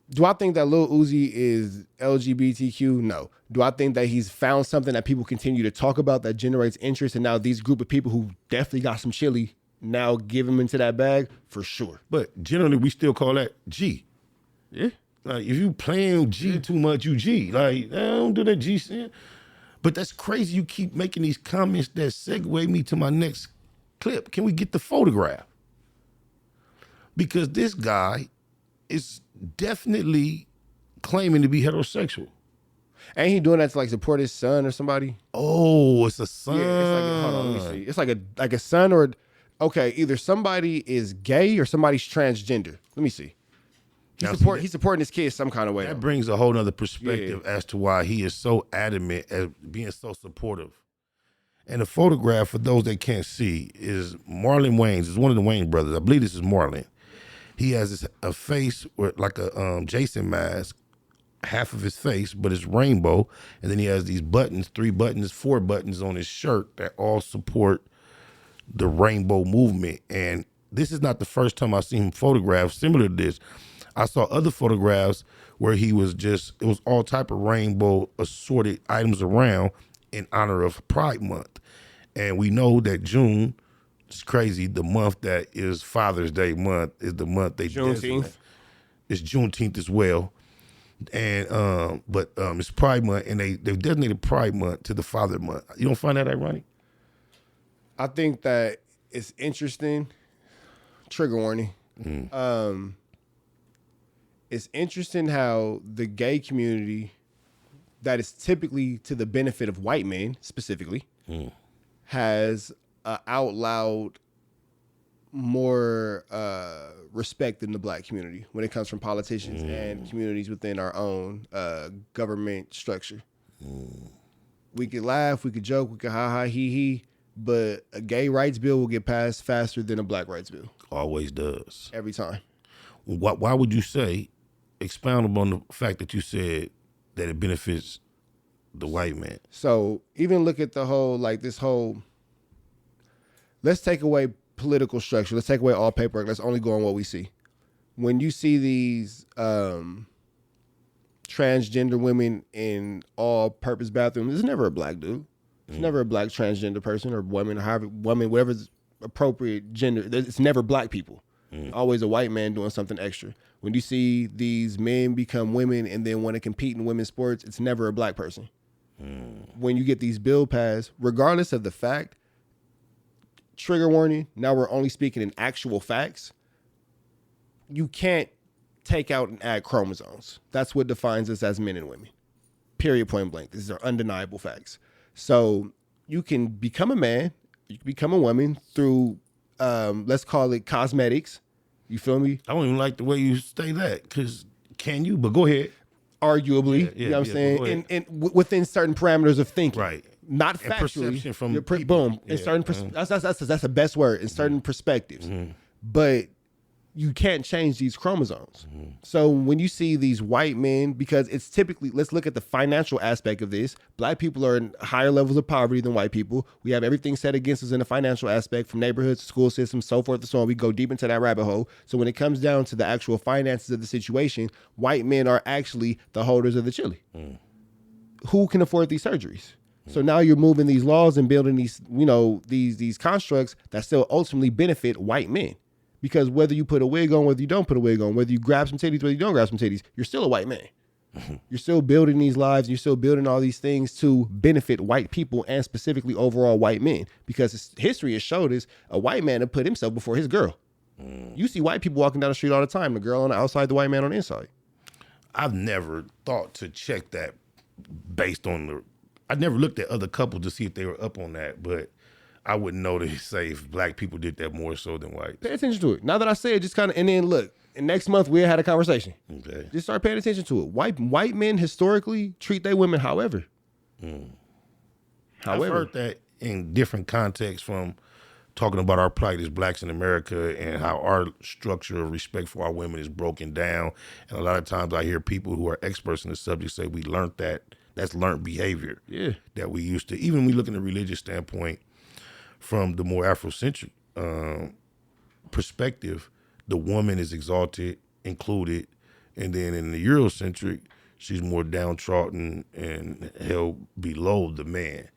do I think that Lil Uzi is LGBTQ? No. Do I think that he's found something that people continue to talk about that generates interest, and now these group of people who definitely got some chili now give him into that bag? For sure. But generally, we still call that G. Yeah. Like, if you playing G too much, you G. Like, don't do that G shit. But that's crazy. You keep making these comments that segue me to my next clip. Can we get the photograph? Because this guy is definitely claiming to be heterosexual. Ain't he doing that to support his son or somebody? Oh, it's a son. Yeah, it's hold on, let me see. It's like a son or either somebody is gay or somebody's transgender. Let me see. He's supporting his kids some kind of way. That brings a whole nother perspective as to why he is so adamant as being so supportive. And the photograph, for those that can't see, is Marlon Wayans. It's one of the Wayans brothers. I believe this is Marlon. He has a face with like a Jason mask, half of his face, but it's rainbow. And then he has these buttons, 4 buttons on his shirt that all support the rainbow movement. And this is not the first time I've seen him photographed similar to this. I saw other photographs where it was all type of rainbow assorted items around in honor of Pride Month. And we know that June, it's crazy, the month that is Father's Day month is the month they Juneteenth. It's Juneteenth as well. And but it's Pride Month, and they've designated Pride Month to the Father Month. You don't find that ironic? I think that it's interesting. Trigger warning. It's interesting how the gay community, that is typically to the benefit of white men specifically, has out loud more respect than the black community when it comes from politicians and communities within our own government structure. We could laugh, we could joke, we could ha he he, but a gay rights bill will get passed faster than a black rights bill. Always does. Every time. Why would you say, expound upon the fact that you said that it benefits the white man? So even look at the whole, let's take away political structure. Let's take away all paperwork. Let's only go on what we see. When you see these transgender women in all-purpose bathrooms, there's never a black dude. It's never a black transgender person or woman, whatever's appropriate gender. It's never black people. Always a white man doing something extra. When you see these men become women and then want to compete in women's sports, it's never a black person. When you get these bill passed, regardless of the fact, trigger warning, now we're only speaking in actual facts, you can't take out and add chromosomes. That's what defines us as men and women. Period, point blank. These are undeniable facts. So you can become a man, you can become a woman through, let's call it cosmetics. You feel me? I don't even like the way you say that, because can you? But go ahead. Arguably, you know what I'm saying? And within certain parameters of thinking. Right. Not and factually. Perception from boom. In yeah. certain that's the best word. In certain perspectives. But you can't change these chromosomes. So when you see these white men, because it's typically, let's look at the financial aspect of this. Black people are in higher levels of poverty than white people. We have everything set against us in the financial aspect, from neighborhoods to school systems, so forth and so on. We go deep into that rabbit hole. So when it comes down to the actual finances of the situation, white men are actually the holders of the chili. Who can afford these surgeries? So now you're moving these laws and building these, these constructs that still ultimately benefit white men. Because whether you put a wig on, whether you don't put a wig on, whether you grab some titties, whether you don't grab some titties, you're still a white man. You're still building these lives. You're still building all these things to benefit white people and specifically overall white men. Because history has showed us a white man to put himself before his girl. You see white people walking down the street all the time. The girl on the outside, the white man on the inside. I've never thought to check that based on I never looked at other couples to see if they were up on that, but I wouldn't know to say if black people did that more so than whites. Pay attention to it. Now that I say it, just kind of, and then look, and next month we had a conversation. Okay. Just start paying attention to it. White men historically treat their women however. I've heard that in different contexts, from talking about our plight as blacks in America and how our structure of respect for our women is broken down. And a lot of times I hear people who are experts in the subject say we learned that. That's learned behavior. Yeah. That we used to, even when we look in a religious standpoint, from the more Afrocentric perspective, the woman is exalted, included, and then in the Eurocentric, she's more downtrodden and held below the man.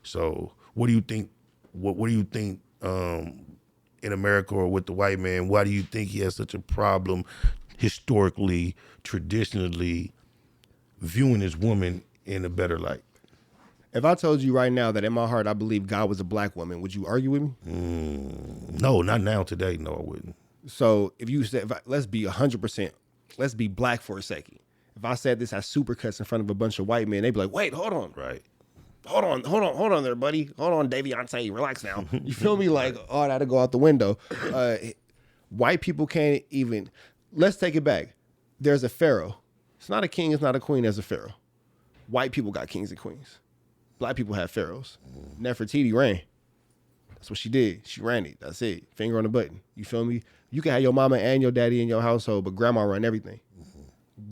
So, what do you think? What do you think in America or with the white man? Why do you think he has such a problem historically, traditionally viewing his woman in a better light? If I told you right now that in my heart I believe God was a black woman, would you argue with me? No, not now today. No, I wouldn't. So if you said, let's be 100%, let's be black for a second. If I said this at Supercuts in front of a bunch of white men, they'd be like, wait, hold on. Right. Hold on there, buddy. Hold on, Daviante, relax now. You feel me? Like, oh, that'll go out the window. White people can't even, let's take it back. There's a pharaoh. It's not a king, it's not a queen, there's a pharaoh. White people got kings and queens. Black people have pharaohs. Nefertiti ran. That's what she did. She ran it. That's it. Finger on the button. You feel me? You can have your mama and your daddy in your household, but grandma run everything.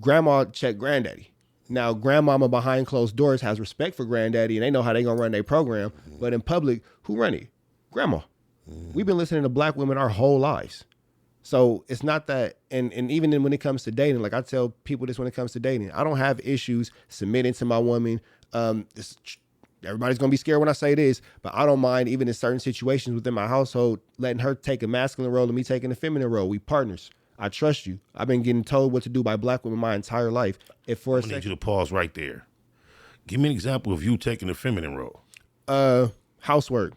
Grandma check granddaddy. Now, grandmama behind closed doors has respect for granddaddy, and they know how they gonna run their program. But in public, who run it? Grandma. We've been listening to black women our whole lives. So it's not that, and even when it comes to dating, like I tell people this when it comes to dating, I don't have issues submitting to my woman. Everybody's going to be scared when I say this, but I don't mind, even in certain situations within my household, letting her take a masculine role and me taking a feminine role. We partners. I trust you. I've been getting told what to do by black women my entire life. If for I need you to pause right there. Give me an example of you taking the feminine role. Housework.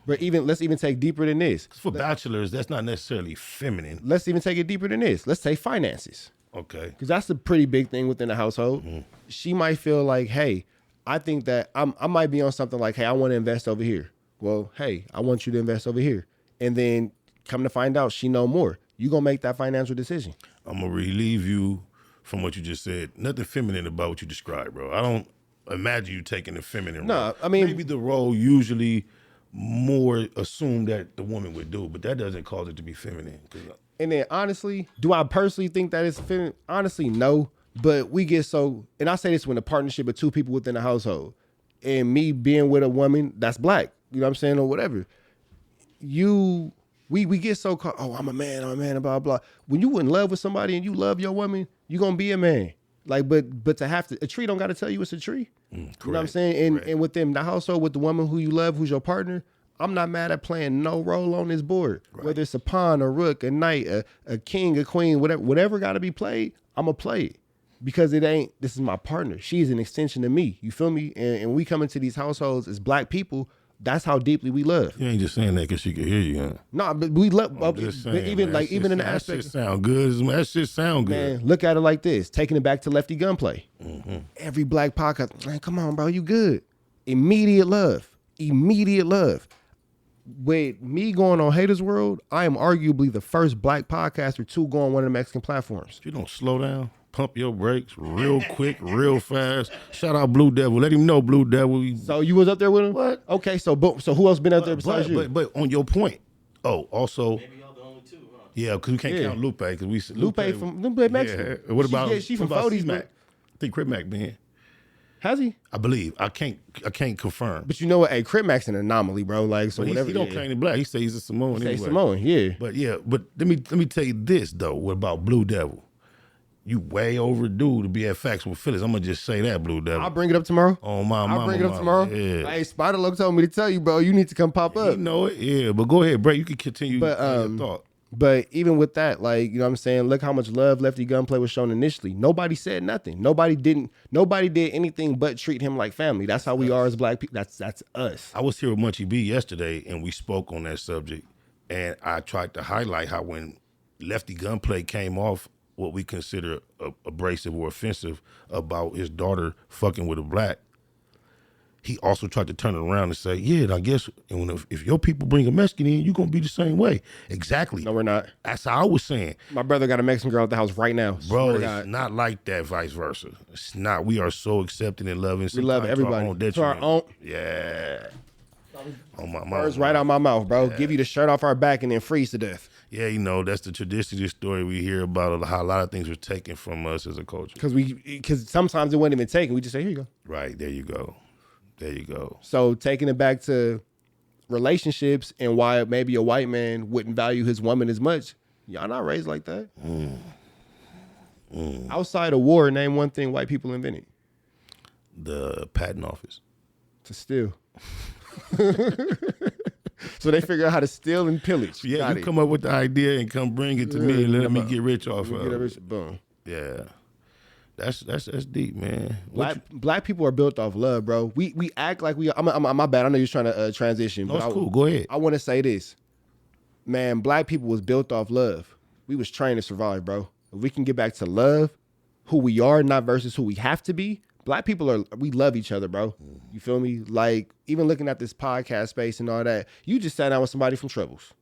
But let's even take deeper than this. For bachelors, that's not necessarily feminine. Let's even take it deeper than this. Let's say finances. Okay. Because that's a pretty big thing within the household. She might feel like, hey, I think that I might be on something like, hey, I want to invest over here. Well, hey, I want you to invest over here. And then come to find out she know more. You going to make that financial decision. I'm going to relieve you from what you just said. Nothing feminine about what you described, bro. I don't imagine you taking the feminine role. No, I mean, maybe the role usually more assumed that the woman would do, but that doesn't cause it to be feminine. And then honestly, do I personally think that it's feminine? Honestly, no. But we get so, and I say this when a partnership of two people within a household, and me being with a woman that's black, you know what I'm saying, or whatever. We get so caught, oh, I'm a man, blah, blah. When you in love with somebody and you love your woman, you gonna be a man. Like, but to have to, a tree don't gotta tell you it's a tree. You know what I'm saying? And within the household, with the woman who you love, who's your partner, I'm not mad at playing no role on this board. Right. Whether it's a pawn, a rook, a knight, a king, a queen, whatever gotta be played, I'm gonna play it. Because this is my partner. She's an extension of me. You feel me? And we come into these households as black people, that's how deeply we love. You ain't just saying that because she can hear you, huh? No, but we love, saying, even man, even in the that aspect. Shit sound good. That shit sound good. Man, look at it like this. Taking it back to Lefty Gunplay. Every black podcast, man, come on, bro, you good. Immediate love. With me going on Haters World, I am arguably the first black podcaster to go on one of the Mexican platforms. You don't slow down. Pump your brakes real quick, real fast. Shout out Blue Devil. Let him know, Blue Devil. So you was up there with him? What? Okay, so who else been up there besides you? But on your point. Oh, also. Maybe y'all the only two, huh? Yeah, because we can't count Lupe. Because Lupe Mexican. Yeah. What about she from what about 40s, C-Mac? but I think Crip Mac been. has he? I believe. I can't confirm. But you know what? Hey, Crip Mac's an anomaly, bro. Like, so But whatever. he don't claim to black. He say he's a Samoan Say anyway. Samoan, yeah. But let me tell you this though. What about Blue Devil? You way overdue to be at Factz Ova Feelinz. I'm gonna just say that, Blue Devil. I'll bring it up tomorrow. Oh my mama. I'll bring it up tomorrow. Yeah. Hey, Spider Loc told me to tell you, bro. You need to come pop up. You know it, yeah. But go ahead, Brett. You can continue But your thought. But even with that, like, you know what I'm saying? Look how much love Lefty Gunplay was shown initially. Nobody said nothing. Nobody did anything but treat him like family. That's how we are as black people. That's us. I was here with Munchie B yesterday, and we spoke on that subject. And I tried to highlight how when Lefty Gunplay came off what we consider abrasive or offensive about his daughter fucking with a black, he also tried to turn it around and say, yeah, I guess if your people bring a Mexican in, you're going to be the same way. Exactly. No, we're not. That's how I was saying. My brother got a Mexican girl at the house right now. Bro, it's not like that, vice versa. It's not. We are so accepting and loving. We love everybody. To our own. Yeah. On my Words mouth. right out my mouth, bro. Give you the shirt off our back and then freeze to death. Yeah, that's the traditional story we hear about how a lot of things were taken from us as a culture. Because sometimes it wasn't even taken. We just say, here you go. Right, there you go. There you go. So taking it back to relationships and why maybe a white man wouldn't value his woman as much. Y'all not raised like that. Outside of war, name one thing white people invented. The patent office. To steal. So they figure out how to steal and pillage. Yeah, you come up with the idea and come bring it to me and let me get rich off of it. Boom. Yeah. That's deep, man. Black people are built off love, bro. We act like we. My bad. I know you're trying to transition. No, it's cool. Go ahead. I want to say this, man. Black people was built off love. We was trained to survive, bro. If we can get back to love, who we are, not versus who we have to be. Black people we love each other, bro. You feel me? Like even looking at this podcast space and all that, you just sat down with somebody from Troubles.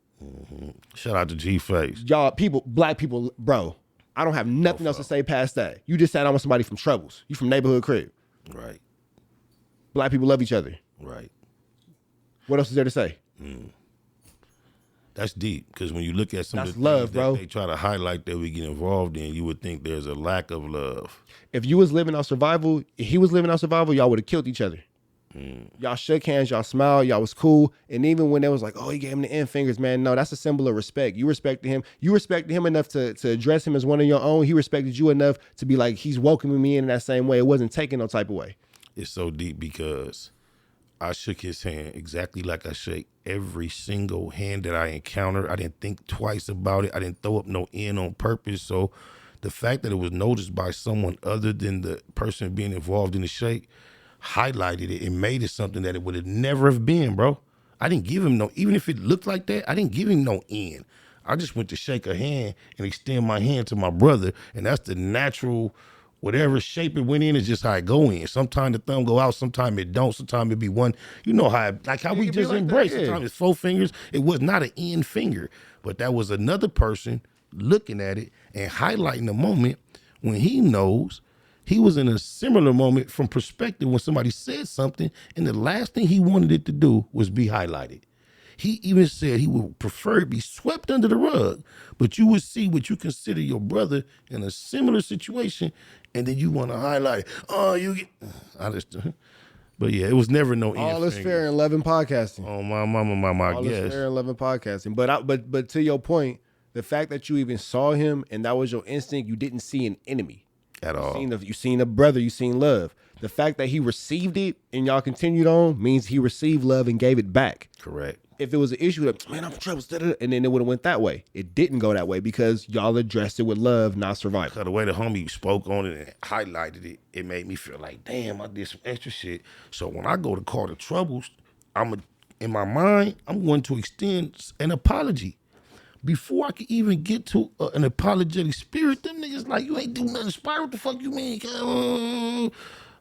Shout out to G-Face. Y'all, black people, bro. I don't have nothing else to say past that. You just sat down with somebody from Troubles. You from Neighborhood Crib. Right. Black people love each other. Right. What else is there to say? That's deep because when you look at some That's of the love, things bro. that they try to highlight that we get involved in, you would think there's a lack of love. If you was living off survival, if he was living off survival, y'all would have killed each other. Y'all shook hands, y'all smiled, y'all was cool. And even when they was like, oh, he gave him the end fingers, man, no, that's a symbol of respect. You respected him. You respected him enough to address him as one of your own. He respected you enough to be like, he's welcoming me in that same way. It wasn't taken no type of way. It's so deep because I shook his hand exactly like I shake every single hand that I encountered. I didn't think twice about it. I didn't throw up no end on purpose. So the fact that it was noticed by someone other than the person being involved in the shake highlighted it and made it something that it would have never have been, bro. I didn't give him even if it looked like that, I didn't give him no end. I just went to shake a hand and extend my hand to my brother, and that's the natural, whatever shape it went in is just how it go in. Sometimes the thumb go out, sometimes it don't, sometimes it be one. You know how we just like embrace. Sometimes it's 4 fingers. It was not an end finger, but that was another person looking at it and highlighting the moment when he knows he was in a similar moment from perspective when somebody said something, and the last thing he wanted it to do was be highlighted. He even said he would prefer to be swept under the rug, but you would see what you consider your brother in a similar situation, and then you want to highlight, but yeah, it was never no end. All is fair in love and podcasting. Oh, my mama, I All guess. is fair in love and podcasting. But to your point, the fact that you even saw him and that was your instinct, you didn't see an enemy. At all. You seen a brother, you seen love. The fact that he received it and y'all continued on means he received love and gave it back. Correct. If it was an issue that, man, I'm in trouble, and then it would have went that way. It didn't go that way because y'all addressed it with love, not survival. The way the homie spoke on it and highlighted it, it made me feel like, damn, I did some extra shit. So when I go to call the troubles, in my mind, I'm going to extend an apology. Before I could even get to an apologetic spirit, them niggas like, you ain't do nothing, Spider, what the fuck you mean?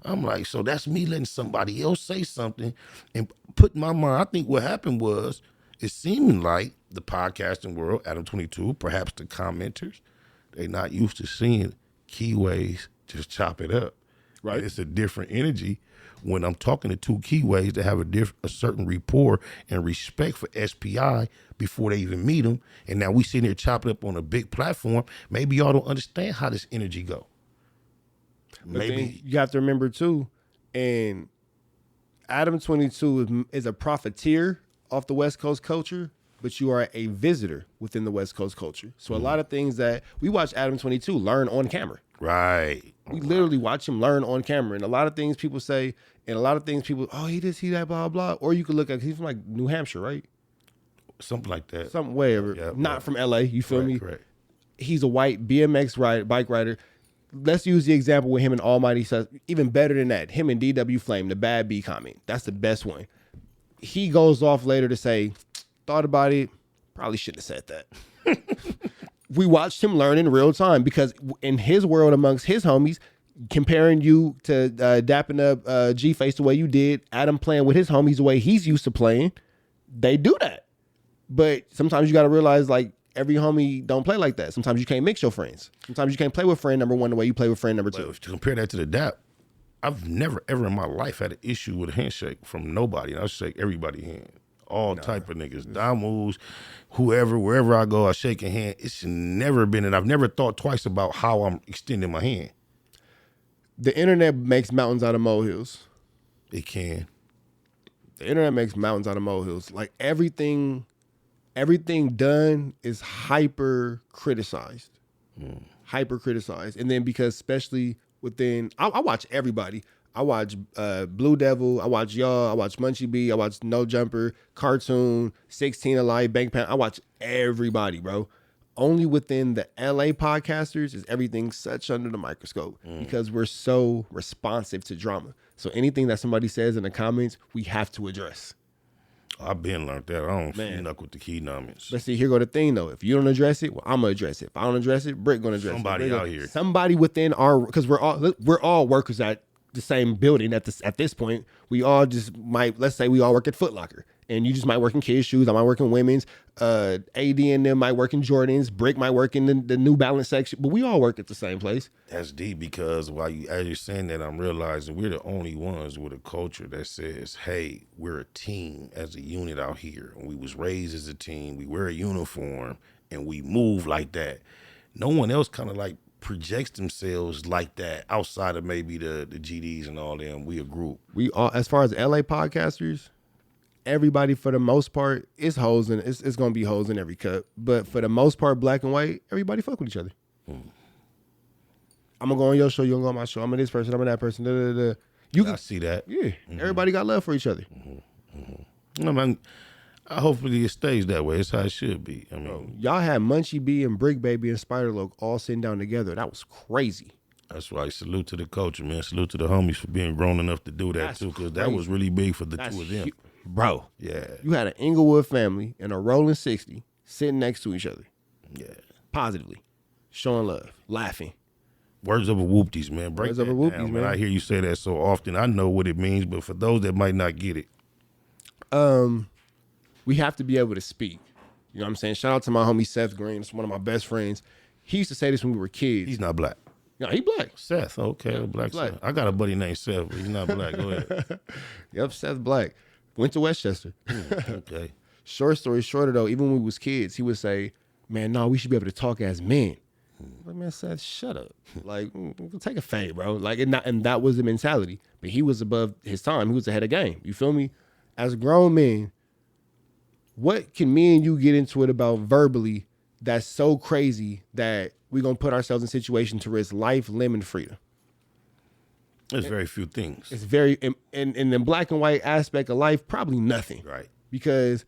I'm like, so that's me letting somebody else say something and put my mind. I think what happened was, it seemed like the podcasting world, Adam 22, perhaps the commenters, they not used to seeing keyways just chop it up. Right. It's a different energy when I'm talking to two keyways that have a certain rapport and respect for SPI before they even meet them, and now we sitting here chopping up on a big platform, maybe y'all don't understand how this energy go. But then you have to remember too, and Adam 22 is a profiteer off the West Coast culture, but you are a visitor within the West Coast culture. So a lot of things that we watch Adam 22 learn on camera. Right. We literally watch him learn on camera. And a lot of things people say, and a lot of things people, oh, he did see that, blah, blah. Or you could look at, he's from like New Hampshire, right? Something like that. Something wherever. Yeah, Not from LA, you feel me? Correct. He's a white BMX bike rider. Let's use the example with him and Almighty says, even better than that, him and DW Flame, the bad B comment. That's the best one. He goes off later to say, thought about it, probably shouldn't have said that. We watched him learn in real time because in his world amongst his homies, comparing you to dapping up G-Face the way you did, Adam playing with his homies the way he's used to playing, they do that. But sometimes you got to realize, like, every homie don't play like that. Sometimes you can't mix your friends. Sometimes you can't play with friend number one the way you play with friend number two. But to compare that to the dap, I've never, ever in my life had an issue with a handshake from nobody. And I shake everybody's hand. All type of niggas. Damus, whoever, wherever I go, I shake a hand. It's never been, and I've never thought twice about how I'm extending my hand. The internet makes mountains out of molehills. It can. The internet makes mountains out of molehills. Like everything done is hyper criticized. Hyper criticized. And then because especially within, I watch everybody. I watch Blue Devil, I watch y'all, I watch Munchie B, I watch No Jumper, Cartoon, 16 Alive, Bank Pound. I watch everybody, bro. Only within the LA podcasters is everything such under the microscope because we're so responsive to drama. So anything that somebody says in the comments, we have to address. I've been learned that. I don't knuck with the key comments. But see, here go the thing though. If you don't address it, well, I'm gonna address it. If I don't address it, Brick gonna address Somebody it. Somebody out here. Somebody within our, because we're all workers at the same building at this point. We all just might, let's say we all work at Foot Locker, and you just might work in kids' shoes. I might work in women's. AD and them might work in Jordans. Brick might work in the New Balance section, but we all work at the same place. That's deep because as you're saying that, I'm realizing we're the only ones with a culture that says, hey, we're a team as a unit out here. And we was raised as a team. We wear a uniform and we move like that. No one else kind of like projects themselves like that outside of maybe the GDs and all them. We a group. We all, as far as LA podcasters, everybody for the most part is hoes, and it's gonna be hoes in every cut. But for the most part, black and white, everybody fuck with each other. I'm gonna go on your show, you gonna go on my show. I'm this person, I'm that person. You can see that. Yeah, everybody got love for each other. I mean, hopefully it stays that way. It's how it should be. I mean, y'all had Munchie B and Brick Baby and Spider Loc all sitting down together. That was crazy. That's right. Salute to the culture, man. Salute to the homies for being grown enough to do that too, because that was really big for the two of them. Bro, yeah. You had an Inglewood family and a rolling 60 sitting next to each other. Yeah. Positively. Showing love. Laughing. Words of a whoopties, man. Words of a whoopties, man. I hear you say that so often. I know what it means, but for those that might not get it. We have to be able to speak. You know what I'm saying? Shout out to my homie Seth Green. It's one of my best friends. He used to say this when we were kids. He's not black. No, he black. Seth, okay. Yeah, black Seth. I got a buddy named Seth, but he's not black. Go ahead. Yep, Seth black. Went to Westchester. Okay. Short story shorter, though, even when we was kids, he would say, man, no, we should be able to talk as men. Like, man, Seth, shut up. Like, take a fade, bro. Like, and that was the mentality. But he was above his time. He was ahead of game. You feel me? As grown men, what can me and you get into it about verbally that's so crazy that we're going to put ourselves in a situation to risk life, limb, and freedom? There's very few things. It's very, in the black and white aspect of life, probably nothing. Right. Because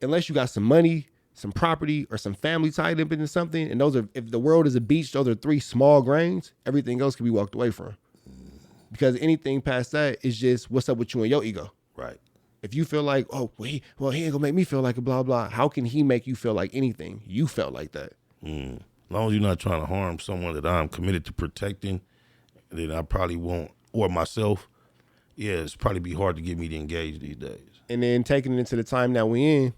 unless you got some money, some property, or some family tied up into something, and those are, if the world is a beach, those are three small grains, everything else can be walked away from. Because anything past that is just what's up with you and your ego. Right. If you feel like, oh, he ain't gonna make me feel like a blah, blah, how can he make you feel like anything? You felt like that. As long as you're not trying to harm someone that I'm committed to protecting, then I probably won't, or myself, it's probably be hard to get me to engage these days. And then taking it into the time that we in,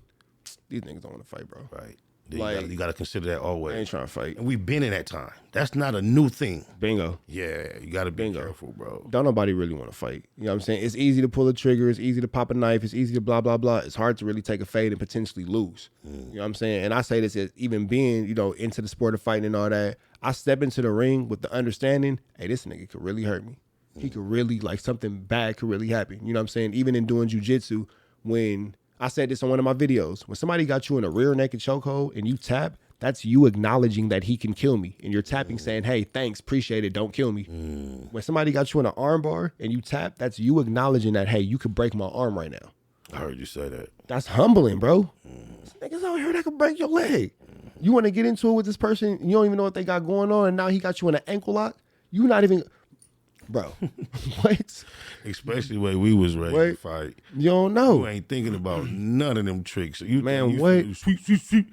these niggas don't want to fight, bro. Right. Like, you got to consider that always. I ain't trying to fight. And we've been in that time. That's not a new thing. Bingo. Yeah, you got to be Bingo. careful, bro. Don't nobody really want to fight. You know what I'm saying? It's easy to pull a trigger. It's easy to pop a knife. It's easy to blah, blah, blah. It's hard to really take a fade and potentially lose. You know what I'm saying? And I say this as even being, you know, into the sport of fighting and all that. I step into the ring with the understanding, hey, this nigga could really hurt me. He could really, like, something bad could really happen. You know what I'm saying? Even in doing jujitsu, when I said this on one of my videos, when somebody got you in a rear naked chokehold and you tap, that's you acknowledging that he can kill me. And you're tapping saying, hey, thanks, appreciate it, don't kill me. When somebody got you in an arm bar and you tap, that's you acknowledging that, hey, you could break my arm right now. I heard you say that. That's humbling, bro. Niggas out here that could break your leg. You want to get into it with this person, you don't even know what they got going on, and now he got you in an ankle lock? You not even... Bro, what? Especially the way we was ready to fight. You don't know. You ain't thinking about none of them tricks. You Man, you what? feel sweet,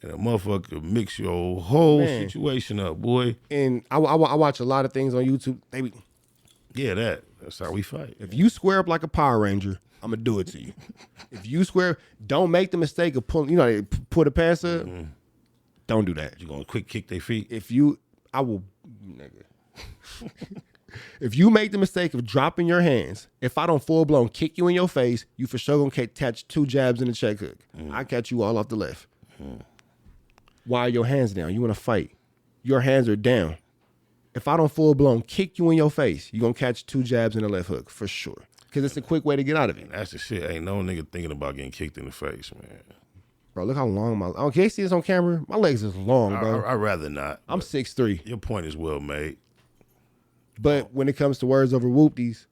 and a motherfucker mix your whole situation up, boy. And I watch a lot of things on YouTube. Yeah, that's how we fight. If you square up like a Power Ranger, I'm going to do it to you. If you square, don't make the mistake of pulling, you know, they pull the pants up. Don't do that. You gonna quick kick their feet? If you, I will, nigga. If you make the mistake of dropping your hands, if I don't full blown kick you in your face, you for sure gonna catch 2 jabs in the check hook. I catch you all off the left. Why are your hands down? You wanna fight. Your hands are down. If I don't full blown kick you in your face, you gonna catch 2 jabs in the left hook for sure. Cause it's a quick way to get out of it. That's the shit. Ain't no nigga thinking about getting kicked in the face, man. Bro, look how long my, oh, can you see this on camera? My legs is long, bro. I'd rather not. I'm 6'3". Your point is well made. But when it comes to words over whoopties,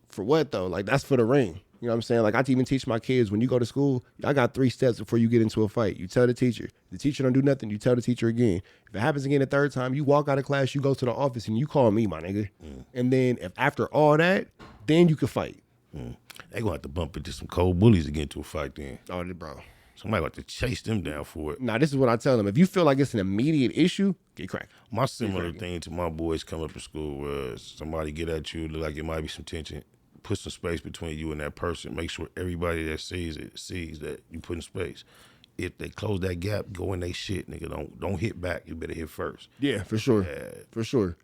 for what though? Like, that's for the ring. You know what I'm saying? Like, I even teach my kids, when you go to school, I got 3 steps before you get into a fight. You tell the teacher. The teacher don't do nothing, you tell the teacher again. If it happens again the 3rd time, you walk out of class, you go to the office, and you call me, my nigga. And then if after all that, then you can fight. They gonna have to bump into some cold bullies to get into a fight then. Oh, bro. Somebody got to chase them down for it. Now, this is what I tell them. If you feel like it's an immediate issue, get cracked. My similar thing to my boys coming up to school was somebody get at you, look like it might be some tension, put some space between you and that person. Make sure everybody that sees it sees that you put in space. If they close that gap, go in they shit, nigga. Don't hit back. You better hit first. Yeah, for sure. For sure.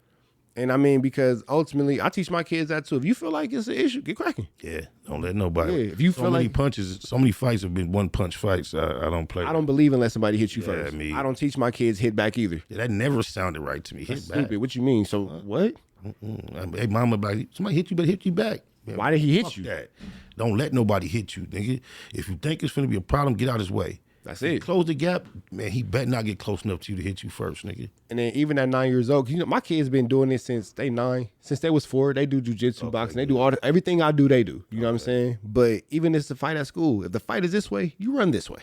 And I mean, because ultimately, I teach my kids that too. If you feel like it's an issue, get cracking. Yeah, don't let nobody. Yeah, if you feel many like punches, so many fights have been one punch fights. I don't play. I don't believe unless somebody hits you first. Me. I don't teach my kids hit back either. Yeah, that never sounded right to me. That's hit back. stupid. What you mean? So what? Hey, mama, somebody hit you, better hit you back. Yeah, Why did he hit fuck you? That. Don't let nobody hit you, nigga. If you think it's gonna be a problem, get out his way. That's it. Close the gap, man. He better not get close enough to you to hit you first, nigga. And then even at 9 years old, 'cause you know, my kids been doing this since they 9. Since they was 4, they do jujitsu, boxing. They do everything I do, they do. You know what I'm saying? But even if it's a fight at school, if the fight is this way, you run this way.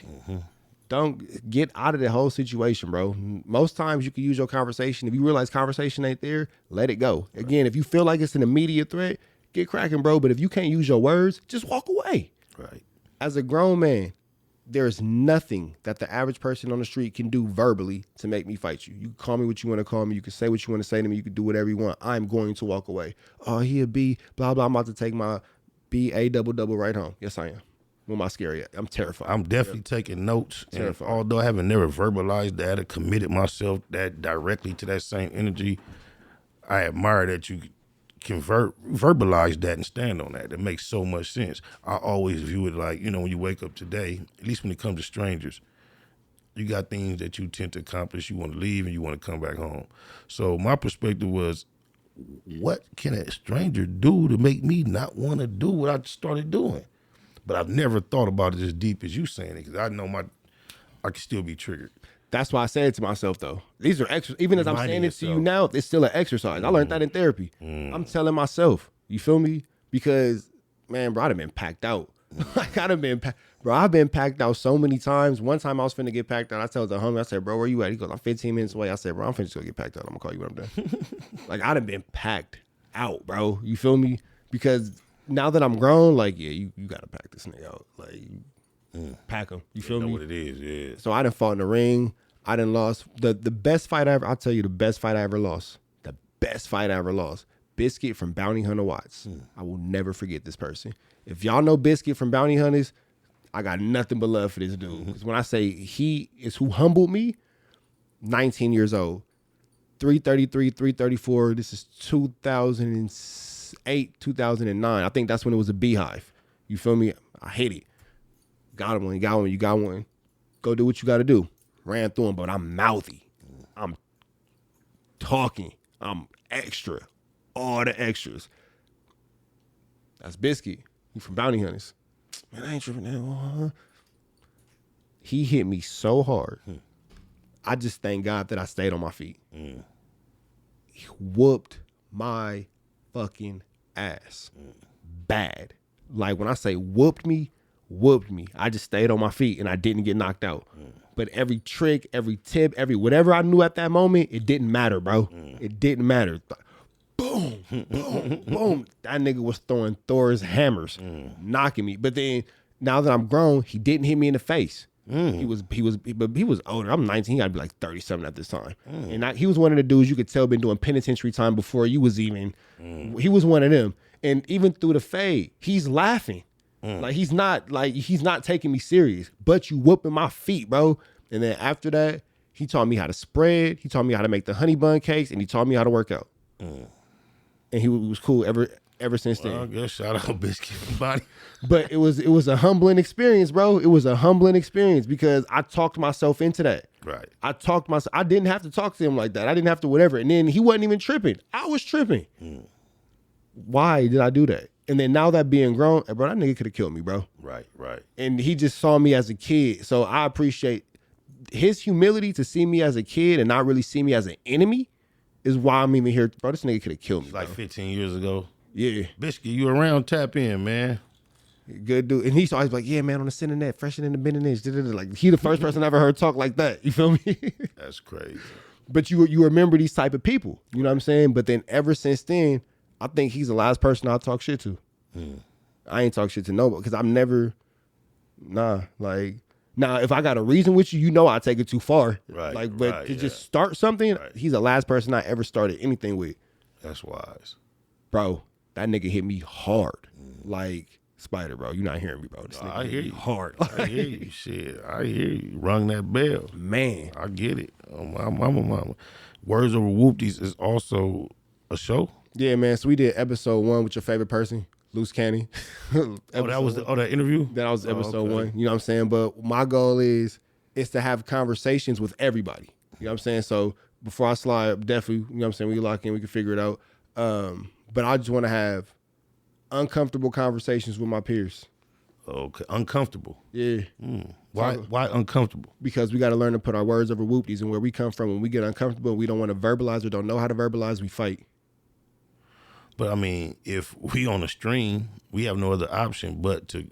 Don't get out of the whole situation, bro. Most times you can use your conversation. If you realize conversation ain't there, let it go. Again, if you feel like it's an immediate threat, get cracking, bro. But if you can't use your words, just walk away. Right. As a grown man, there's nothing that the average person on the street can do verbally to make me fight you. You can call me what you want to call me. You can say what you want to say to me. You can do whatever you want. I'm going to walk away. Oh, he a B, blah, blah. I'm about to take my B-A double right home. Yes, I am. With my scary ass. I'm terrified. I'm definitely taking notes. Terrified. And although I haven't never verbalized that or committed myself that directly to that same energy, I admire that you can verbalize that and stand on that. It makes so much sense. I always view it like, you know, when you wake up today, at least when it comes to strangers, you got things that you tend to accomplish. You want to leave and you want to come back home. So my perspective was, what can a stranger do to make me not want to do what I started doing? But I've never thought about it as deep as you saying it, because I know I can still be triggered. That's why I said it to myself, though. These are exercises. Even as I'm saying it to you now, it's still an exercise. I learned that in therapy. I'm telling myself, you feel me? Because, man, bro, I done been packed out. Like, I've been packed out so many times. One time I was finna get packed out. I told the homie, I said, bro, where you at? He goes, I'm 15 minutes away. I said, bro, I'm finna just go get packed out. I'm gonna call you when I'm done. Like, I done been packed out, bro. You feel me? Because now that I'm grown, like, yeah, you gotta pack this nigga out. Like, pack him. You feel me? Know what it is, yeah. So I done fought in the ring. I done lost. The best fight I ever, I'll tell you the best fight I ever lost. The best fight I ever lost. Biscuit from Bounty Hunter Watts. I will never forget this person. If y'all know Biscuit from Bounty Hunters, I got nothing but love for this dude. Because when I say he is who humbled me, 19 years old, 333, 334. This is 2008, 2009. I think that's when it was a beehive. You feel me? I hate it. Got him when you got one, you got one. Go do what you got to do. Ran through him, but I'm mouthy. I'm talking. I'm extra. All the extras. That's Biscuit. He from Bounty Hunters. Man, I ain't tripping now. He hit me so hard. I just thank God that I stayed on my feet. He whooped my fucking ass. Bad. Like when I say whooped me. I just stayed on my feet and I didn't get knocked out. But every trick, every tip, whatever I knew at that moment, it didn't matter, bro. It didn't matter. Boom, boom, boom. That nigga was throwing Thor's hammers, knocking me. But then now that I'm grown, he didn't hit me in the face. He was older. I'm 19. He got to be like 37 at this time. And he was one of the dudes you could tell been doing penitentiary time before you was even. He was one of them. And even through the fade, he's laughing. Like he's not taking me serious. But you whooping my feet, bro. And then after that, he taught me how to spread. He taught me how to make the honey bun cakes, and he taught me how to work out. And he was cool ever since then. I guess shout out Biscuit Body. But it was a humbling experience, bro. It was a humbling experience because I talked myself into that. Right. I didn't have to talk to him like that. I didn't have to whatever. And then he wasn't even tripping. I was tripping. Why did I do that? And then now that being grown, bro, that nigga could have killed me, bro. Right. And he just saw me as a kid. So I appreciate his humility to see me as a kid and not really see me as an enemy is why I'm even here. Bro, this nigga could have killed me, Like bro. 15 years ago. Yeah. Biscuit, you around? Tap in, man. Good dude. And he's always like, yeah, man, on the internet, fresher than the Benedict. Like, he the first person I ever heard talk like that. You feel me? That's crazy. But you remember these type of people. You know what I'm saying? But then ever since then, I think he's the last person I'll talk shit to. I ain't talk shit to nobody because I'm never, like, now if I got a reason with you, you know I take it too far. Right. Like, but to just start something, he's the last person I ever started anything with. That's wise. Bro, that nigga hit me hard. Like, Spider, bro, you not hearing me, bro. This nigga I hit hear me you. hard. I hear you. Shit, I hear you. Rung that bell. Man. I get it. Oh, my mama. Words Over Whoopties is also a show. Yeah, man. So we did episode 1 with your favorite person, Loose Canny. That was that interview? That was episode okay. 1. You know what I'm saying? But my goal is to have conversations with everybody. You know what I'm saying? So before I slide, definitely, you know what I'm saying, we lock in, we can figure it out. But I just want to have uncomfortable conversations with my peers. Okay. Uncomfortable. Yeah. Why uncomfortable? Because we got to learn to put our words over whoopties, and where we come from, when we get uncomfortable, we don't want to verbalize or don't know how to verbalize, we fight. But I mean, if we on a stream, we have no other option but to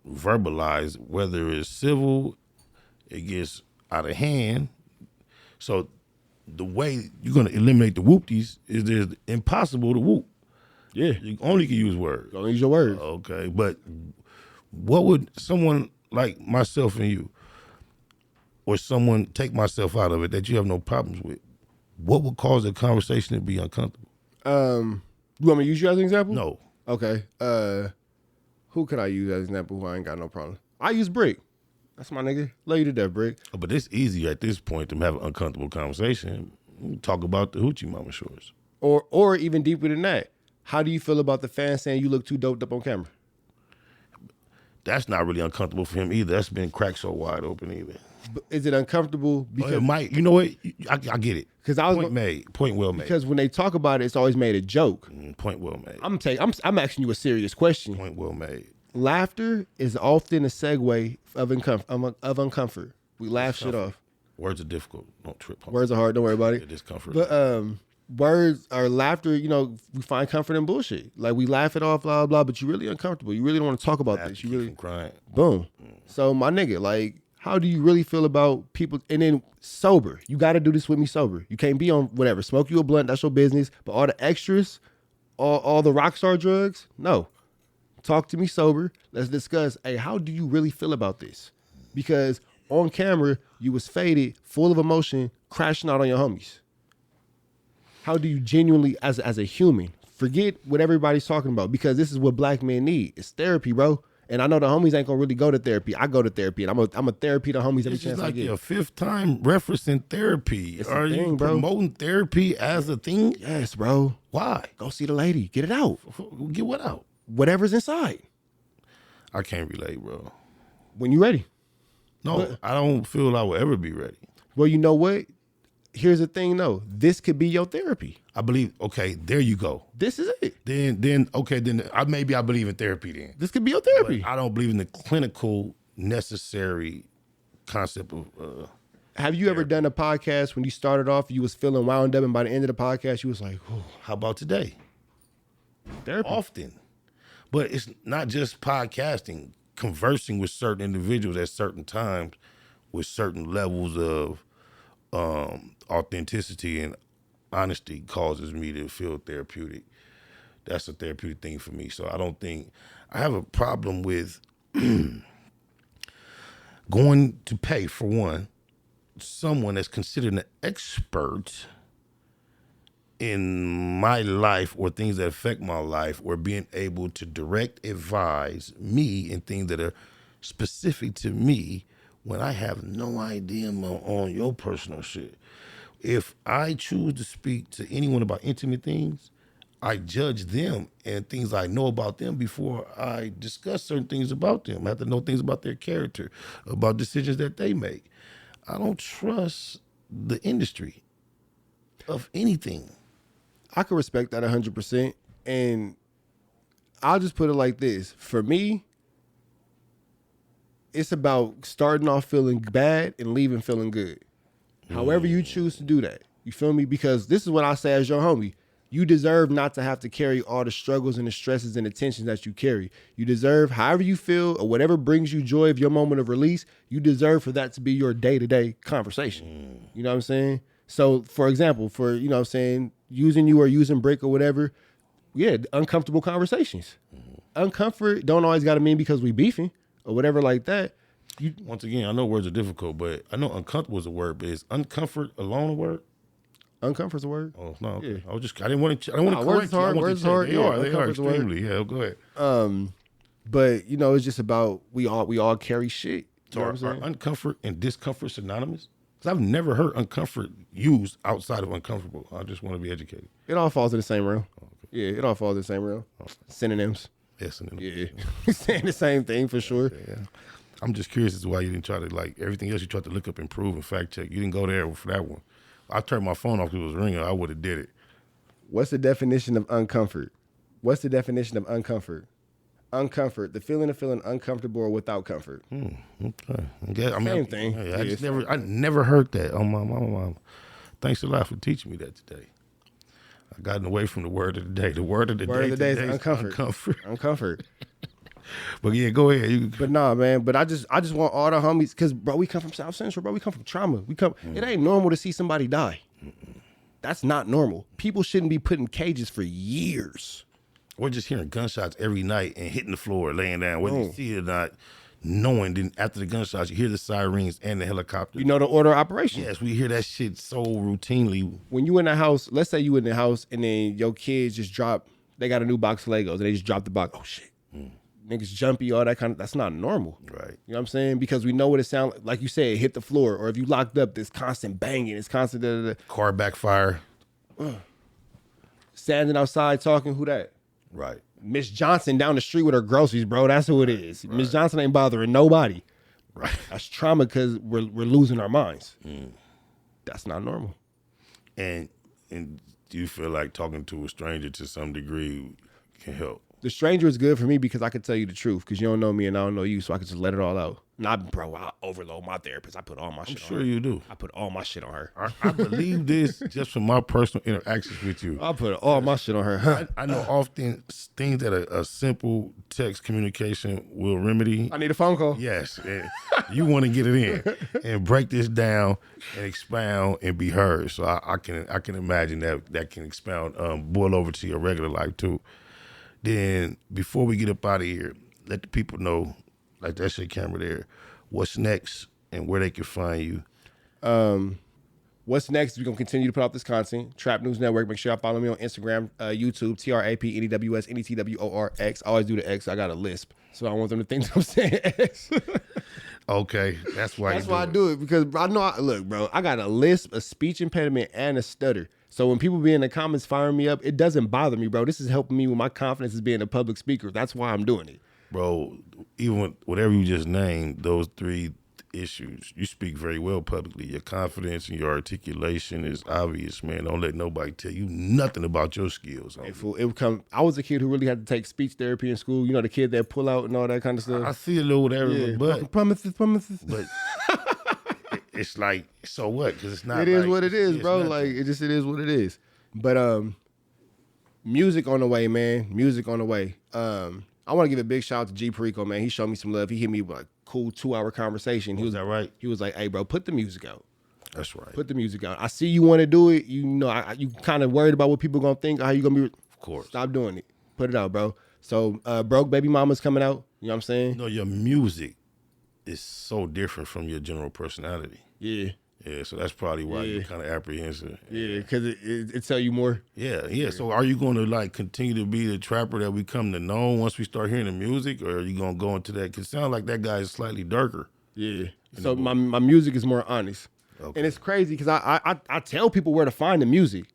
verbalize, whether it's civil, it gets out of hand. So the way you're going to eliminate the whoopties is it's impossible to whoop. Yeah. You only can use words. Don't use your words. Okay, but what would someone like myself and you, or someone take myself out of it that you have no problems with, what would cause the conversation to be uncomfortable? You want me to use you as an example? No. Okay. Who could I use as an example who I ain't got no problem? I use Brick. That's my nigga. Love you to death, Brick. But it's easy at this point to have an uncomfortable conversation. We talk about the hoochie mama shorts. Or even deeper than that. How do you feel about the fans saying you look too doped up on camera? That's not really uncomfortable for him either. That's been cracked so wide open either. But is it uncomfortable because It might. You know what? I get it. Point well made. Because when they talk about it, it's always made a joke. Point well made. I'm asking you a serious question. Point well made. Laughter is often a segue of uncomfort. We laugh shit off. Words are difficult. Don't trip. Words are hard. Don't worry about it. It is comfort. But words or laughter, you know, we find comfort in bullshit. Like we laugh it off, blah blah. But you're really uncomfortable. You really don't want to talk about this. You really crying. Boom. So my nigga, like, how do you really feel about people? And then sober, you got to do this with me sober. You can't be on whatever. Smoke you a blunt, that's your business. But all the extras, all the rock star drugs, no. Talk to me sober. Let's discuss, hey, how do you really feel about this? Because on camera, you was faded, full of emotion, crashing out on your homies. How do you genuinely, as a human, forget what everybody's talking about? Because this is what black men need. It's therapy, bro. And I know the homies ain't gonna really go to therapy. I go to therapy, and I'm a therapy to homies every It's just chance I like get. your fifth time referencing therapy. It's a Are thing, you bro. promoting therapy as a thing? Yes, bro. Why? Go see the lady. Get it out. Get what out? Whatever's inside. I can't relate, bro. When you ready. No, I don't feel I will ever be ready. Well, you know what? Here's the thing, though. This could be your therapy. I believe, okay, there you go. This is it. Then maybe I believe in therapy then. This could be your therapy. But I don't believe in the clinical necessary concept of Have you ever done a podcast when you started off, you was feeling wound up, and by the end of the podcast, you was like, "Whew, how about today? therapy." Often. But it's not just podcasting, conversing with certain individuals at certain times with certain levels of authenticity and honesty causes me to feel therapeutic. That's a therapeutic thing for me. So I don't think I have a problem with going to pay, for one, someone that's considered an expert in my life or things that affect my life, or being able to direct advise me in things that are specific to me when I have no idea on your personal shit. If I choose to speak to anyone about intimate things, I judge them and things I know about them before I discuss certain things about them. I have to know things about their character, about decisions that they make. I don't trust the industry of anything. I can respect that 100%. And I'll just put it like this. For me, it's about starting off feeling bad and leaving feeling good. However you choose to do that. You feel me? Because this is what I say as your homie. You deserve not to have to carry all the struggles and the stresses and the tensions that you carry. You deserve, however you feel or whatever brings you joy of your moment of release, you deserve for that to be your day-to-day conversation. You know what I'm saying? So, for example, for, you know what I'm saying, using you or using Brick or whatever, yeah, uncomfortable conversations. Uncomfort don't always got to mean because we beefing or whatever like that. Once again, I know words are difficult, but I know uncomfortable is a word, but is uncomfort alone a word? Uncomfort's a word. Oh no, okay. Yeah. I didn't want to correct words you. I hard, want words to say hard. they Yeah, are uncomfort's a word. extremely. Yeah, go ahead. But you know, it's just about we all carry shit. So You know are what I'm saying? uncomfort and discomfort synonymous? Because I've never heard uncomfort used outside of uncomfortable. I just want to be educated. It all falls in the same realm. Yeah, it all falls in the same realm. Synonyms. Yes, and Yeah, saying the same thing for sure. yeah. I'm just curious as to why you didn't try to, like, everything else you tried to look up, improve, and fact check. You didn't go there for that one. I turned my phone off because it was ringing. I would have did it. What's the definition of uncomfort? What's the definition of uncomfort? Uncomfort, the feeling of feeling uncomfortable or without comfort. Okay. Same thing. I never heard that on my mama. Thanks a lot for teaching me that today. I gotten away from the word of the day. The word of the day is uncomfort. Uncomfort. But yeah, go ahead. But nah, man. But I just want all the homies, because bro, we come from South Central, bro. We come from trauma. It ain't normal to see somebody die. That's not normal. People shouldn't be put in cages for years. We're just hearing gunshots every night and hitting the floor, laying down, whether you see it or not, knowing then after the gunshots, you hear the sirens and the helicopter. You know the order of operation. Yes, we hear that shit so routinely. When you in the house, let's say you in the house and then your kids just drop, they got a new box of Legos and they just drop the box. Oh shit. Niggas jumpy, all that kind of, that's not normal. Right. You know what I'm saying? Because we know what it sounds like you said, it hit the floor, or if you locked up, this constant banging, it's constant da-da-da. Car backfire. Standing outside talking, who that? Right. Miss Johnson down the street with her groceries, bro. That's who it is. Right. Miss Johnson ain't bothering nobody. Right. That's trauma because we're losing our minds. That's not normal. And do you feel like talking to a stranger to some degree can help? The stranger is good for me because I can tell you the truth because you don't know me and I don't know you, so I can just let it all out. Not, bro, I overload my therapist. I put all my shit on her. I'm sure you do. I put all my shit on her. I believe this just from my personal interactions with you. I put all my shit on her. I know often things that a simple text communication will remedy. I need a phone call. Yes. And you want to get it in and break this down and expound and be heard. So I can imagine that can expound, boil over to your regular life too. Then before we get up out of here, let the people know, like that's your camera there, what's next and where they can find you. What's next? We're gonna continue to put out this content. Trap News Network. Make sure y'all follow me on Instagram, YouTube, TRAPNEWSNETWORX. I always do the X. I got a lisp, so I want them to think I'm saying X. Okay, that's why. That's why I do it, because I know. Look, bro, I got a lisp, a speech impediment, and a stutter. So when people be in the comments firing me up, it doesn't bother me, bro. This is helping me with my confidence as being a public speaker. That's why I'm doing it. Bro, even with whatever you just named, those 3 issues, you speak very well publicly. Your confidence and your articulation is obvious, man. Don't let nobody tell you nothing about your skills. Hey, fool, I was a kid who really had to take speech therapy in school. You know, the kid that pull out and all that kind of stuff. I see a little whatever, but promises. But it's like, so what? Because it's not. It is like, what it is, bro. nothing. Like it is what it is. But music on the way, man. Music on the way. I want to give a big shout out to G Perico, man. He showed me some love. He hit me with a cool 2-hour conversation. Was that right? He was like, "Hey, bro, put the music out." That's right. Put the music out. I see you want to do it. You know, you kind of worried about what people gonna think. How you gonna be? Of course. Stop doing it. Put it out, bro. So, Broke Baby Mama's coming out. You know what I'm saying? No, your music is so different from your general personality. Yeah. Yeah, so that's probably why Yeah. you're kind of apprehensive. Yeah, because it tell you more. Yeah. So are you going to like continue to be the trapper that we come to know once we start hearing the music, or are you going to go into that? Because it sounds like that guy is slightly darker. Yeah. So my music is more honest. Okay. And it's crazy because I tell people where to find the music.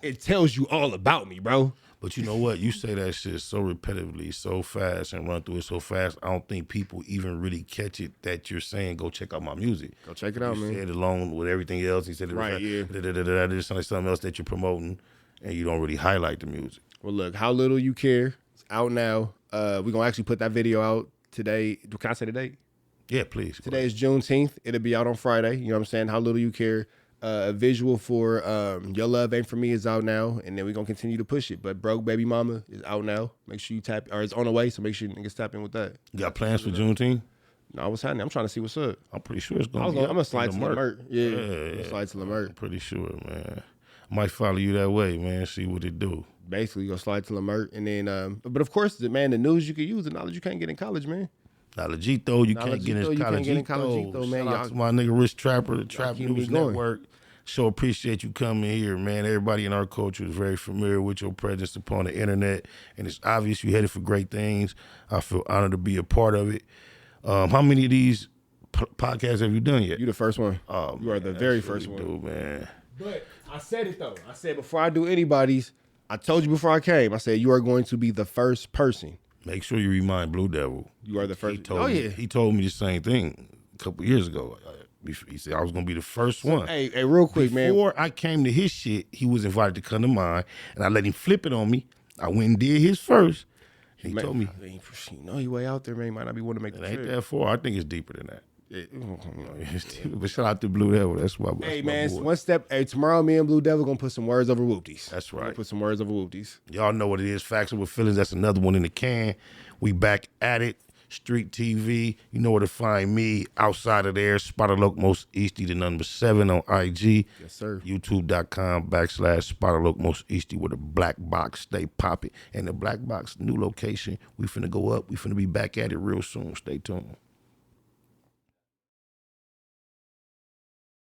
It tells you all about me, bro. But you know what? You say that shit so repetitively, so fast, and run through it so fast, I don't think people even really catch it that you're saying, go check out my music. Go check it out, man. You said it along with everything else. He said it right, yeah. There's something else that you're promoting, and you don't really highlight the music. Well, look, How Little You Care. It's out now. We're going to actually put that video out today. Can I say the date? Yeah, please. Today is Juneteenth. It'll be out on Friday. You know what I'm saying? How Little You Care. A visual for Your Love Ain't For Me is out now, and then we're going to continue to push it. But Broke Baby Mama is out now. Make sure you tap, or it's on the way, so make sure you niggas tap in with that. You got plans for Juneteenth? No, what's happening? I'm trying to see what's up. I'm pretty sure it's going to be. I'm going to slide to Lamert. Yeah, I'm going to slide to Lamert. I'm pretty sure, man. I might follow you that way, man, see what it do. Basically, you're going to slide to Lamert. And then, but of course, the news you can use, the knowledge you can't get in college, man. Knowledgeito, you can't get in college, man. Shout out to my nigga Rich Trapper, the Trap News Network. So appreciate you coming here, man. Everybody in our culture is very familiar with your presence upon the internet, and it's obvious you headed for great things. I feel honored to be a part of it. How many of these podcasts have you done yet? You the first one. Oh, you are the very first one. Do, man. But I said it, though. I said before I do anybody's, I told you before I came, I said you are going to be the first person. Make sure you remind Blue Devil. You are the first. He told me the same thing a couple years ago. He said I was gonna be the first one. Hey, real quick, man. Before I came to his shit, he was invited to come to mine, and I let him flip it on me. I went and did his first. He told me, you know, you way out there, man. You might not be wanting to make the trip. Ain't that far. I think it's deeper than that. But shout out to Blue Devil. That's why. Hey, man, one step. Hey, tomorrow, me and Blue Devil gonna put some words over whoopties. That's right. Put some words over whoopties. Y'all know what it is. Factz Ova Feelinz. That's another one in the can. We back at it. Street TV. You know where to find me. Outside of there, Spider Loc Most Easty, the number 7 on IG. Yes, sir. YouTube.com/Spider Loc Most Easty with a black box. Stay popping. And the black box, new location. We finna go up. We finna be back at it real soon. Stay tuned.